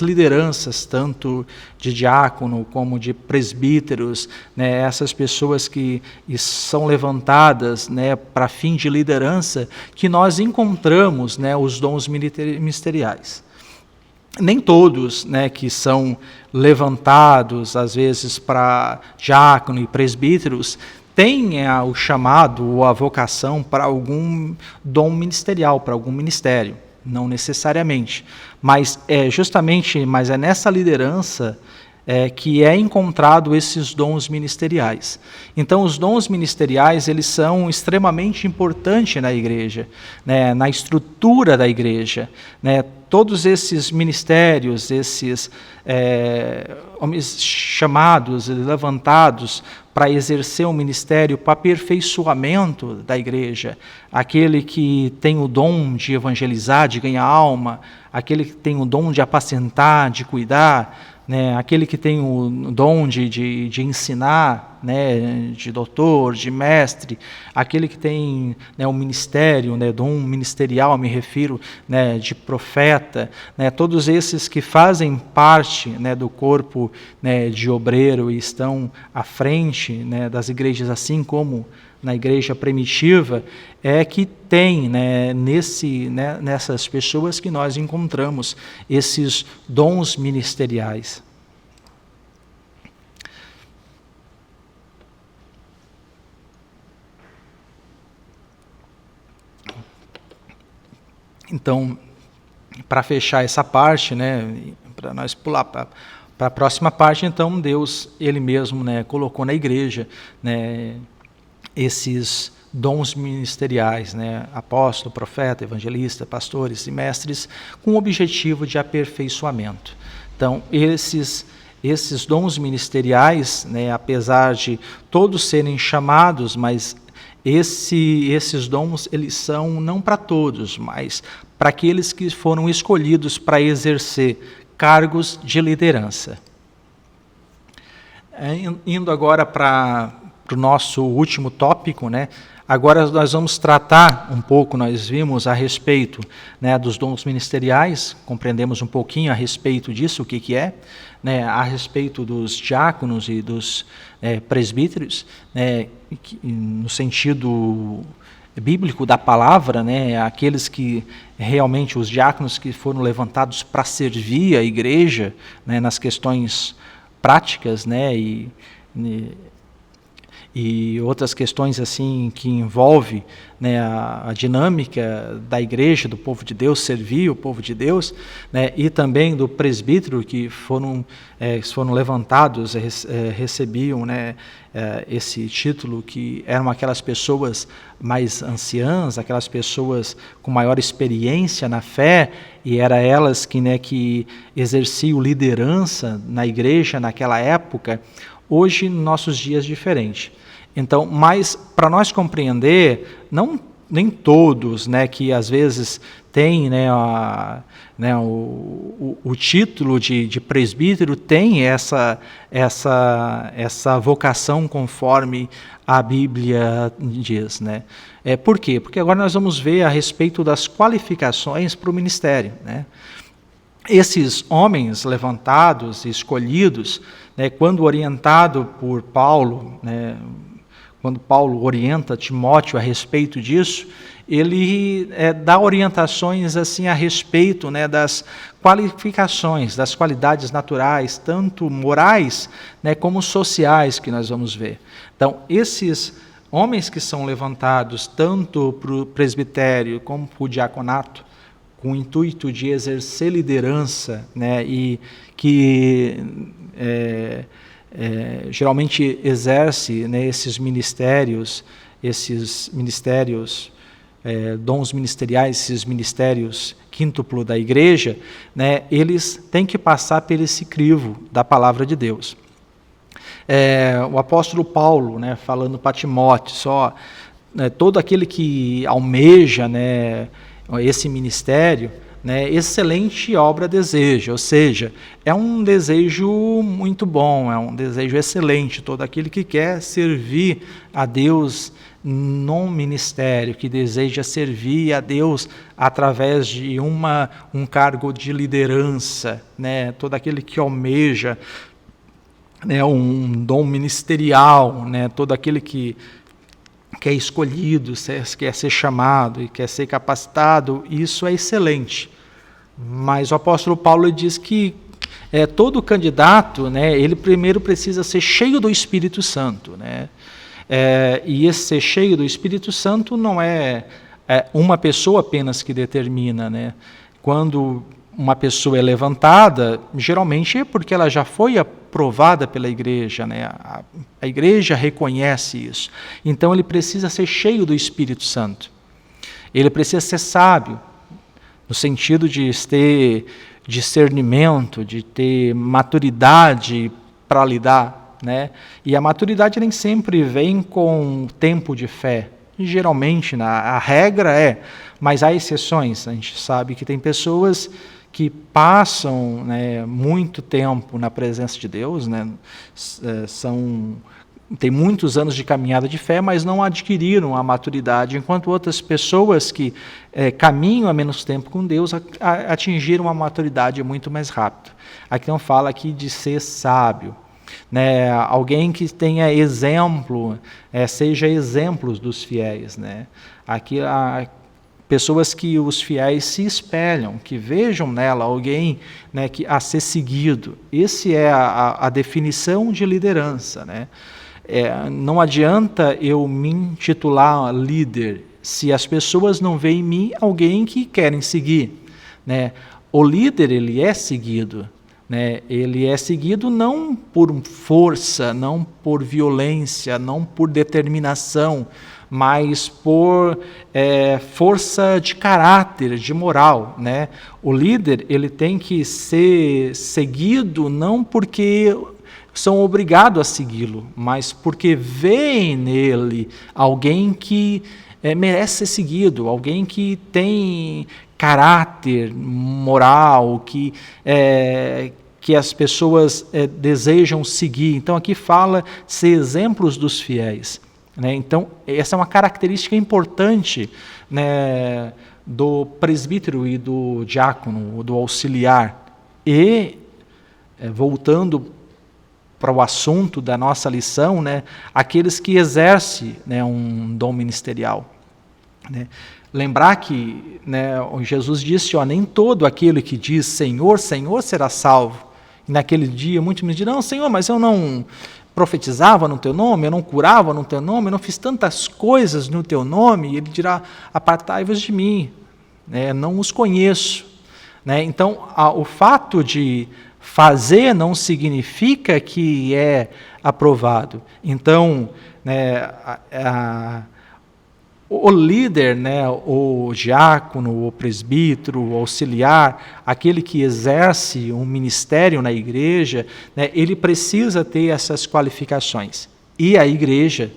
lideranças, tanto de diácono como de presbíteros, essas pessoas que são levantadas para fim de liderança, que nós encontramos os dons ministeriais. Nem todos que são levantados, às vezes, para diácono e presbíteros, têm o chamado ou a vocação para algum dom ministerial, para algum ministério. Não necessariamente, mas é nessa liderança que é encontrado esses dons ministeriais. Então, os dons ministeriais, eles são extremamente importantes na igreja, na estrutura da igreja. Todos esses ministérios, esses homens chamados, levantados para exercer um ministério para aperfeiçoamento da igreja, aquele que tem o dom de evangelizar, de ganhar alma, aquele que tem o dom de apacentar, de cuidar, aquele que tem o dom de ensinar, de doutor, de mestre, aquele que tem o ministério, dom ministerial, me refiro, de profeta, todos esses que fazem parte do corpo de obreiro e estão à frente das igrejas, assim como na igreja primitiva, que tem nessas pessoas que nós encontramos esses dons ministeriais. Então, para fechar essa parte, para nós pular para a próxima parte, então Deus, Ele mesmo, colocou na igreja, esses dons ministeriais, apóstolo, profeta, evangelista, pastores e mestres, com o objetivo de aperfeiçoamento. Então, esses dons ministeriais, apesar de todos serem chamados, mas esses dons, eles são não para todos, mas para aqueles que foram escolhidos para exercer cargos de liderança. Indo agora para o nosso último tópico, agora nós vamos tratar um pouco, nós vimos a respeito dos dons ministeriais, compreendemos um pouquinho a respeito disso, o que é, a respeito dos diáconos e dos presbíteros, no sentido bíblico da palavra, aqueles que realmente, os diáconos que foram levantados para servir a igreja, nas questões práticas, e outras questões assim que envolvem a dinâmica da igreja, do povo de Deus, servir o povo de Deus, e também do presbítero que foram levantados, recebiam esse título, que eram aquelas pessoas mais anciãs, aquelas pessoas com maior experiência na fé, e eram elas que exerciam liderança na igreja naquela época. Hoje, nos nossos dias, diferente. Então, mas para nós compreender, nem todos, que às vezes têm o título de presbítero, tem essa vocação conforme a Bíblia diz. Por quê? Porque agora nós vamos ver a respeito das qualificações para o ministério. Esses homens levantados e escolhidos, quando orientado por Paulo, quando Paulo orienta Timóteo a respeito disso, ele dá orientações assim a respeito das qualificações, das qualidades naturais, tanto morais como sociais, que nós vamos ver. Então, esses homens que são levantados tanto para o presbitério como para o diaconato, com o intuito de exercer liderança, e que geralmente exerce esses ministérios, dons ministeriais, esses ministérios quíntuplo da igreja, eles têm que passar por esse crivo da palavra de Deus. O apóstolo Paulo, né, falando para Timóteo, todo aquele que almeja, né, esse ministério, né, excelente obra deseja, ou seja, é um desejo muito bom, é um desejo excelente, todo aquele que quer servir a Deus no ministério, que deseja servir a Deus através de um cargo de liderança, né, todo aquele que almeja, né, um dom ministerial, né, todo aquele que é escolhido, quer ser chamado e quer ser capacitado, isso é excelente. Mas o apóstolo Paulo diz que todo candidato, né, ele primeiro precisa ser cheio do Espírito Santo, né? E esse ser cheio do Espírito Santo não é uma pessoa apenas que determina, né? Quando uma pessoa é levantada, geralmente é porque ela já foi aprovada pela igreja, né? A igreja reconhece isso. Então ele precisa ser cheio do Espírito Santo. Ele precisa ser sábio, no sentido de ter discernimento, de ter maturidade para lidar, né? E a maturidade nem sempre vem com tempo de fé. E, geralmente, a regra mas há exceções. A gente sabe que tem pessoas que passam, né, muito tempo na presença de Deus, né, tem muitos anos de caminhada de fé, mas não adquiriram a maturidade, enquanto outras pessoas que caminham há menos tempo com Deus atingiram a maturidade muito mais rápido. Aqui não fala aqui de ser sábio, né? Alguém que tenha exemplo, seja exemplos dos fiéis, né? Aqui há pessoas que os fiéis se espelham, que vejam nela alguém, né, a ser seguido. Esse é a definição de liderança, né? Não adianta eu me intitular líder se as pessoas não veem em mim alguém que querem seguir, né? O líder, ele é seguido, né? Ele é seguido não por força, não por violência, não por determinação, mas por força de caráter, de moral, né? O líder, ele tem que ser seguido não porque são obrigados a segui-lo, mas porque veem nele alguém que merece ser seguido, alguém que tem caráter moral, que as pessoas desejam seguir. Então aqui fala ser exemplos dos fiéis, né? Então essa é uma característica importante, né, do presbítero e do diácono, do auxiliar. E voltando para o assunto da nossa lição, né, aqueles que exercem, né, um dom ministerial, né? Lembrar que, né, Jesus disse, nem todo aquele que diz Senhor, Senhor será salvo. E naquele dia muitos me dirão, Senhor, mas eu não profetizava no teu nome, eu não curava no teu nome, eu não fiz tantas coisas no teu nome. E ele dirá, apartai-vos de mim, né, não os conheço, né? Então, o fato de fazer não significa que é aprovado. Então, né, o líder, né, o diácono, o presbítero, o auxiliar, aquele que exerce um ministério na igreja, né, ele precisa ter essas qualificações. E a igreja,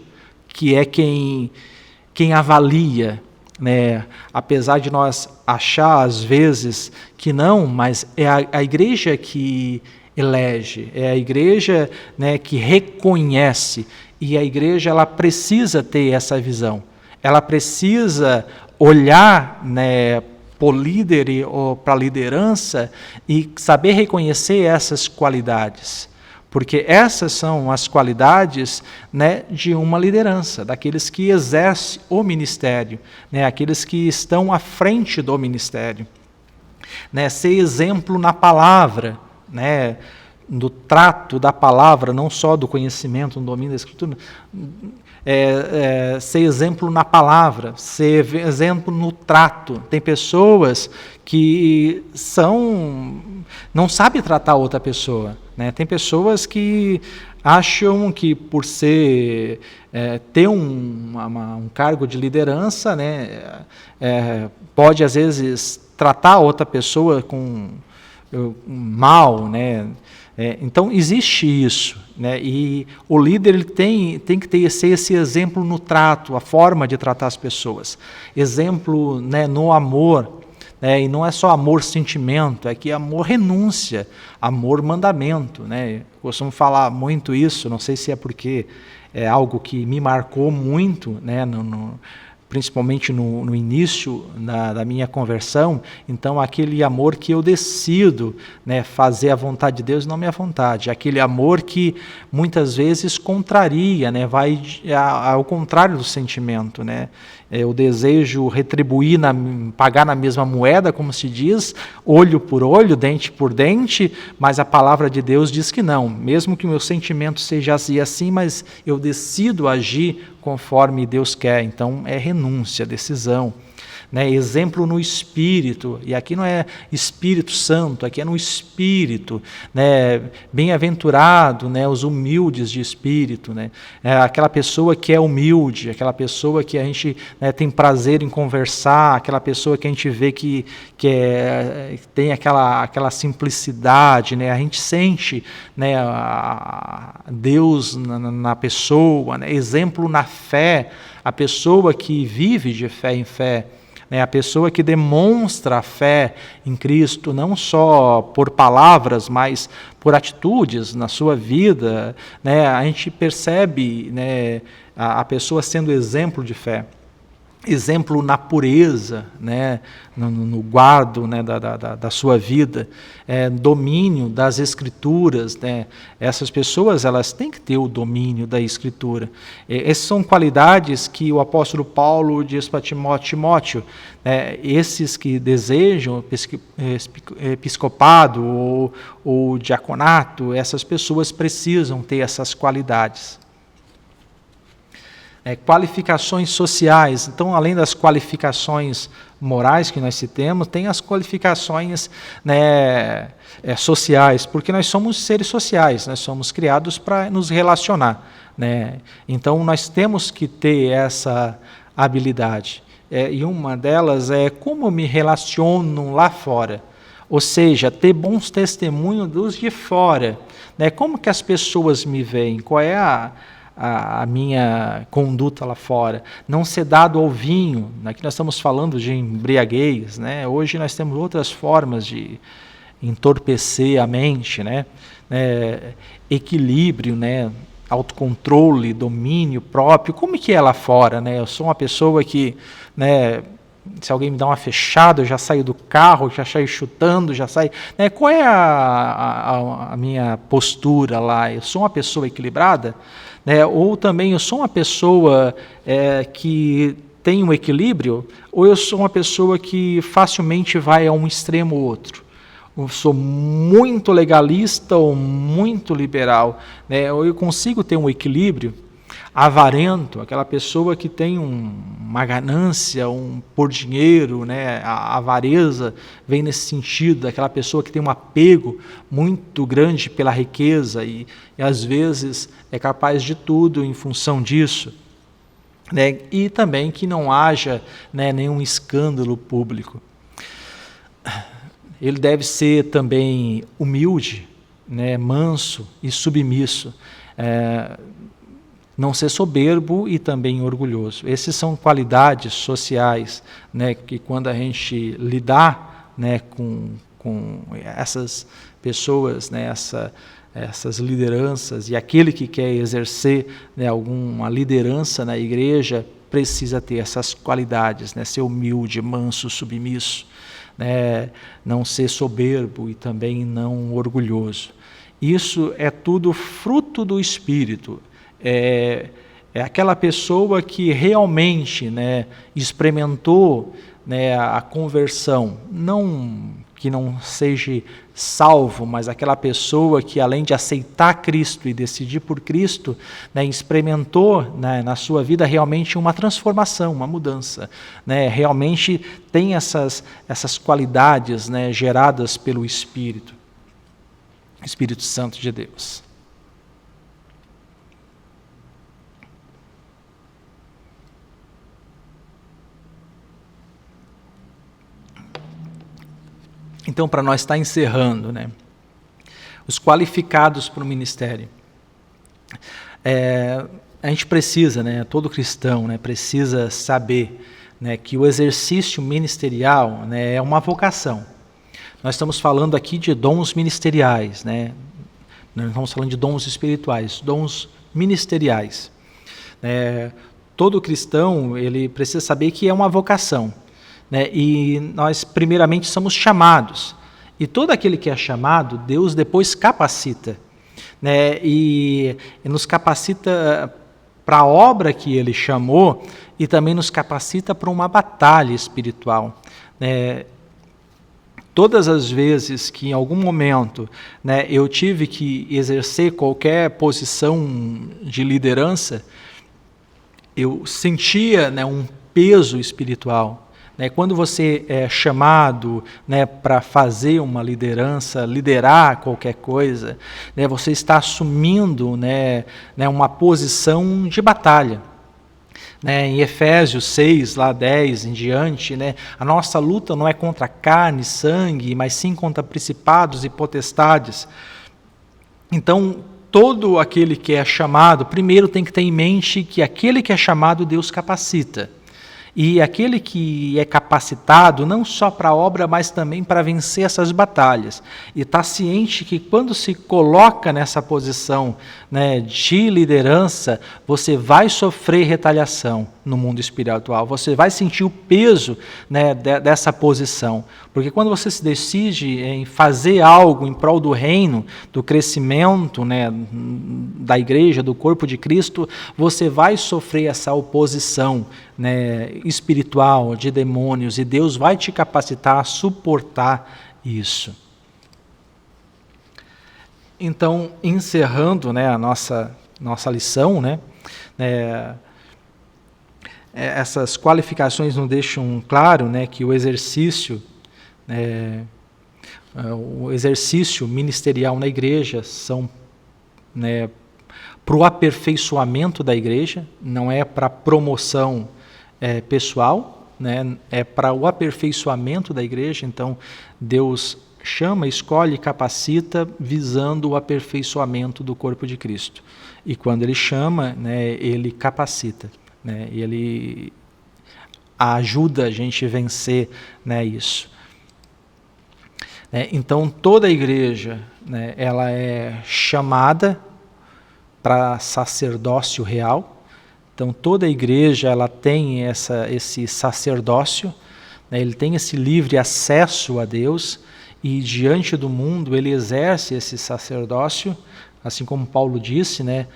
que é quem avalia, né, apesar de nós achar às vezes que não, mas é a igreja que elege, é a igreja, né, que reconhece, e a igreja ela precisa ter essa visão, ela precisa olhar, né, para o líder ou para a liderança e saber reconhecer essas qualidades. Porque essas são as qualidades, né, de uma liderança, daqueles que exercem o ministério, né, aqueles que estão à frente do ministério. Né, ser exemplo na palavra, né, no trato da palavra, não só do conhecimento, no domínio da Escritura, ser exemplo na palavra, ser exemplo no trato. Tem pessoas que não sabem tratar outra pessoa, né? Tem pessoas que acham que por ter um cargo de liderança, né, pode às vezes tratar outra pessoa com mal, né? Então existe isso, né? E o líder ele tem que ter esse exemplo no trato, a forma de tratar as pessoas. Exemplo, né, no amor, né? E não é só amor sentimento, é que amor renúncia, amor mandamento, né? Costumo falar muito isso, não sei se é porque é algo que me marcou muito, né, principalmente no início da minha conversão. Então, aquele amor que eu decido, né, fazer a vontade de Deus e não minha vontade. Aquele amor que muitas vezes contraria, né, vai ao contrário do sentimento. Né? Eu desejo retribuir, pagar na mesma moeda, como se diz, olho por olho, dente por dente, mas a palavra de Deus diz que não. Mesmo que o meu sentimento seja assim, mas eu decido agir conforme Deus quer. Então, é renúncia, decisão. Né? Exemplo no Espírito, e aqui não é Espírito Santo, aqui é no Espírito. Né? Bem-aventurado, né, os humildes de espírito. Né? É aquela pessoa que é humilde, aquela pessoa que a gente, né, tem prazer em conversar, aquela pessoa que a gente vê que tem aquela simplicidade. Né? A gente sente, né, Deus na pessoa. Né? Exemplo na fé, a pessoa que vive de fé em fé. A pessoa que demonstra a fé em Cristo, não só por palavras, mas por atitudes na sua vida, né? A gente percebe, né, a pessoa sendo exemplo de fé. Exemplo na pureza, né, no guardo, né, da sua vida, domínio das Escrituras. Né, essas pessoas elas têm que ter o domínio da Escritura. Essas são qualidades que o apóstolo Paulo diz para Timóteo, esses que desejam episcopado ou diaconato, essas pessoas precisam ter essas qualidades. Qualificações sociais. Então, além das qualificações morais que nós citamos, tem as qualificações, né, sociais, porque nós somos seres sociais, nós somos criados para nos relacionar. Né? Então, nós temos que ter essa habilidade. E uma delas é como eu me relaciono lá fora. Ou seja, ter bons testemunhos dos de fora. Né? Como que as pessoas me veem? Qual é a minha conduta lá fora, não ser dado ao vinho. Aqui nós estamos falando de embriaguez, né? Hoje nós temos outras formas de entorpecer a mente, né? Equilíbrio, né? Autocontrole, domínio próprio. Como que é lá fora? Né? Eu sou uma pessoa que, né, se alguém me dá uma fechada, eu já saio do carro, já saio chutando, já saio... Né? Qual é a minha postura lá? Eu sou uma pessoa equilibrada? Ou também eu sou uma pessoa que tem um equilíbrio, ou eu sou uma pessoa que facilmente vai a um extremo ou outro. Eu sou muito legalista ou muito liberal. Ou eu consigo ter um equilíbrio. Avarento, aquela pessoa que tem uma ganância, por dinheiro, né? A avareza vem nesse sentido, aquela pessoa que tem um apego muito grande pela riqueza e às vezes é capaz de tudo em função disso. Né? E também que não haja, né, nenhum escândalo público. Ele deve ser também humilde, né, manso e submisso. Não ser soberbo e também orgulhoso. Essas são qualidades sociais, né, que quando a gente lidar, né, com essas pessoas, né, essas lideranças, e aquele que quer exercer, né, alguma liderança na igreja, precisa ter essas qualidades, né, ser humilde, manso, submisso, né, não ser soberbo e também não orgulhoso. Isso é tudo fruto do Espírito. É aquela pessoa que realmente, né, experimentou, né, a conversão, não que não seja salvo, mas aquela pessoa que, além de aceitar Cristo e decidir por Cristo, né, experimentou, né, na sua vida realmente uma transformação, uma mudança. Né, realmente tem essas qualidades, né, geradas pelo Espírito Santo de Deus. Então, para nós estar encerrando, né, os qualificados para o ministério. A gente precisa, né, todo cristão, né, precisa saber, né, que o exercício ministerial, né, é uma vocação. Nós estamos falando aqui de dons ministeriais, né? Nós não estamos falando de dons espirituais, dons ministeriais. Todo cristão, ele precisa saber que é uma vocação, né? E nós primeiramente somos chamados. E todo aquele que é chamado, Deus depois capacita, né? E nos capacita para a obra que Ele chamou e também nos capacita para uma batalha espiritual, né? Todas as vezes que em algum momento, né, eu tive que exercer qualquer posição de liderança, eu sentia, né, um peso espiritual. Né? Quando você é chamado, né, para fazer uma liderança, liderar qualquer coisa, né, você está assumindo, né, uma posição de batalha. Em Efésios 6, lá 10 em diante, né, a nossa luta não é contra carne e sangue, mas sim contra principados e potestades. Então, todo aquele que é chamado, primeiro tem que ter em mente que aquele que é chamado, Deus capacita. E aquele que é capacitado, não só para a obra, mas também para vencer essas batalhas. E está ciente que quando se coloca nessa posição, né, de liderança, você vai sofrer retaliação no mundo espiritual. Você vai sentir o peso, né, dessa posição. Porque quando você se decide em fazer algo em prol do reino, do crescimento, né, da igreja, do corpo de Cristo, você vai sofrer essa oposição, né, espiritual, de demônios, e Deus vai te capacitar a suportar isso. Então, encerrando, né, a nossa lição, né, essas qualificações nos deixam claro, né, que o exercício ministerial na igreja são, né, para o aperfeiçoamento da igreja, não é para promoção pessoal, né, é para o aperfeiçoamento da igreja. Então, Deus chama, escolhe e capacita visando o aperfeiçoamento do corpo de Cristo. E quando Ele chama, né, Ele capacita, né, Ele ajuda a gente a vencer, né, isso. Então, toda a igreja, né, ela é chamada para sacerdócio real. Então, toda a igreja ela tem esse sacerdócio, né, ele tem esse livre acesso a Deus, e diante do mundo ele exerce esse sacerdócio, assim como Paulo disse, né,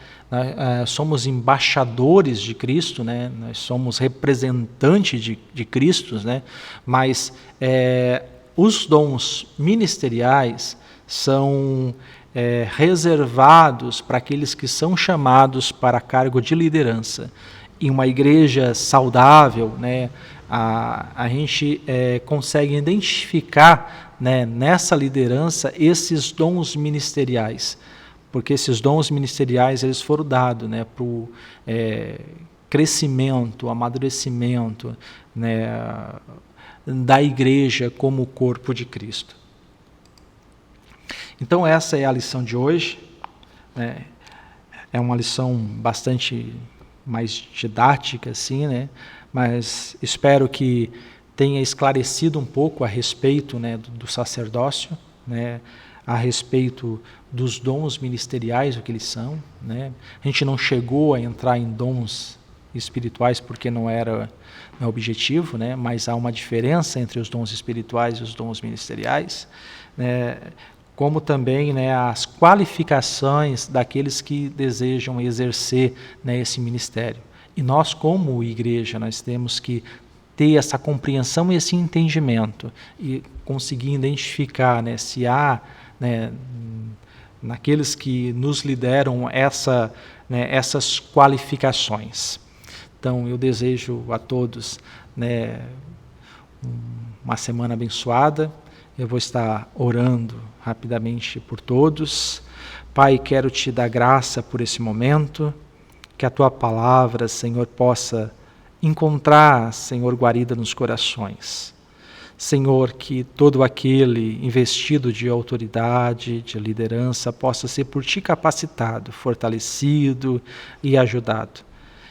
somos embaixadores de Cristo, né, nós somos representantes de Cristo, né, mas os dons ministeriais são reservados para aqueles que são chamados para cargo de liderança. Em uma igreja saudável, né, a gente consegue identificar, né, nessa liderança esses dons ministeriais, porque esses dons ministeriais eles foram dados, né, para o crescimento, amadurecimento, né, da igreja como corpo de Cristo. Então essa é a lição de hoje, né? É uma lição bastante mais didática, assim, né? Mas espero que tenha esclarecido um pouco a respeito, né, do sacerdócio, né, a respeito dos dons ministeriais, o que eles são, né? A gente não chegou a entrar em dons espirituais porque não era o objetivo, né? Mas há uma diferença entre os dons espirituais e os dons ministeriais, né? Como também, né, as qualificações daqueles que desejam exercer, né, esse ministério. E nós, como igreja, nós temos que ter essa compreensão e esse entendimento e conseguir identificar, né, se há, né, naqueles que nos lideram essas qualificações. Então, eu desejo a todos, né, uma semana abençoada. Eu vou estar orando rapidamente por todos. Pai, quero te dar graça por esse momento, que a tua palavra, Senhor, possa encontrar, Senhor, guarida nos corações. Senhor, que todo aquele investido de autoridade, de liderança, possa ser por Ti capacitado, fortalecido e ajudado.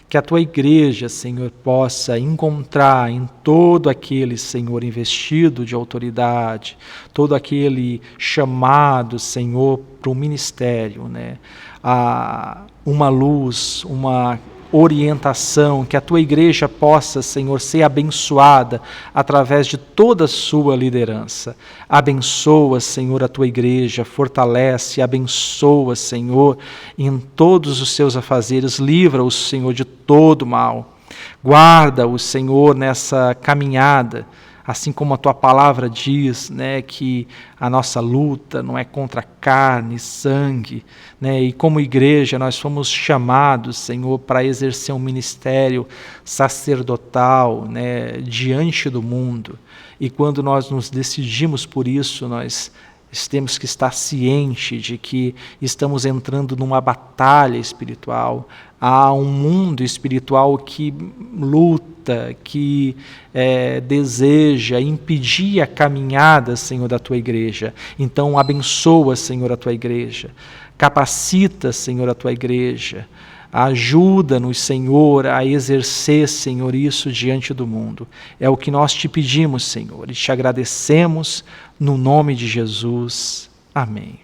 Que a Tua igreja, Senhor, possa encontrar em todo aquele, Senhor, investido de autoridade, todo aquele chamado, Senhor, para o ministério, né? Uma luz, uma orientação, que a Tua igreja possa, Senhor, ser abençoada através de toda a sua liderança. Abençoa, Senhor, a Tua igreja, fortalece, abençoa, Senhor, em todos os seus afazeres, livra-o, Senhor, de todo mal. Guarda-o, Senhor, nessa caminhada, assim como a Tua palavra diz, né, que a nossa luta não é contra carne e sangue, né, e como igreja nós fomos chamados, Senhor, para exercer um ministério sacerdotal, né, diante do mundo. E quando nós nos decidimos por isso, nós temos que estar cientes de que estamos entrando numa batalha espiritual. Há um mundo espiritual que luta, que deseja impedir a caminhada, Senhor, da Tua igreja. Então, abençoa, Senhor, a Tua igreja. Capacita, Senhor, a Tua igreja. Ajuda-nos, Senhor, a exercer, Senhor, isso diante do mundo. É o que nós Te pedimos, Senhor, e Te agradecemos no nome de Jesus. Amém.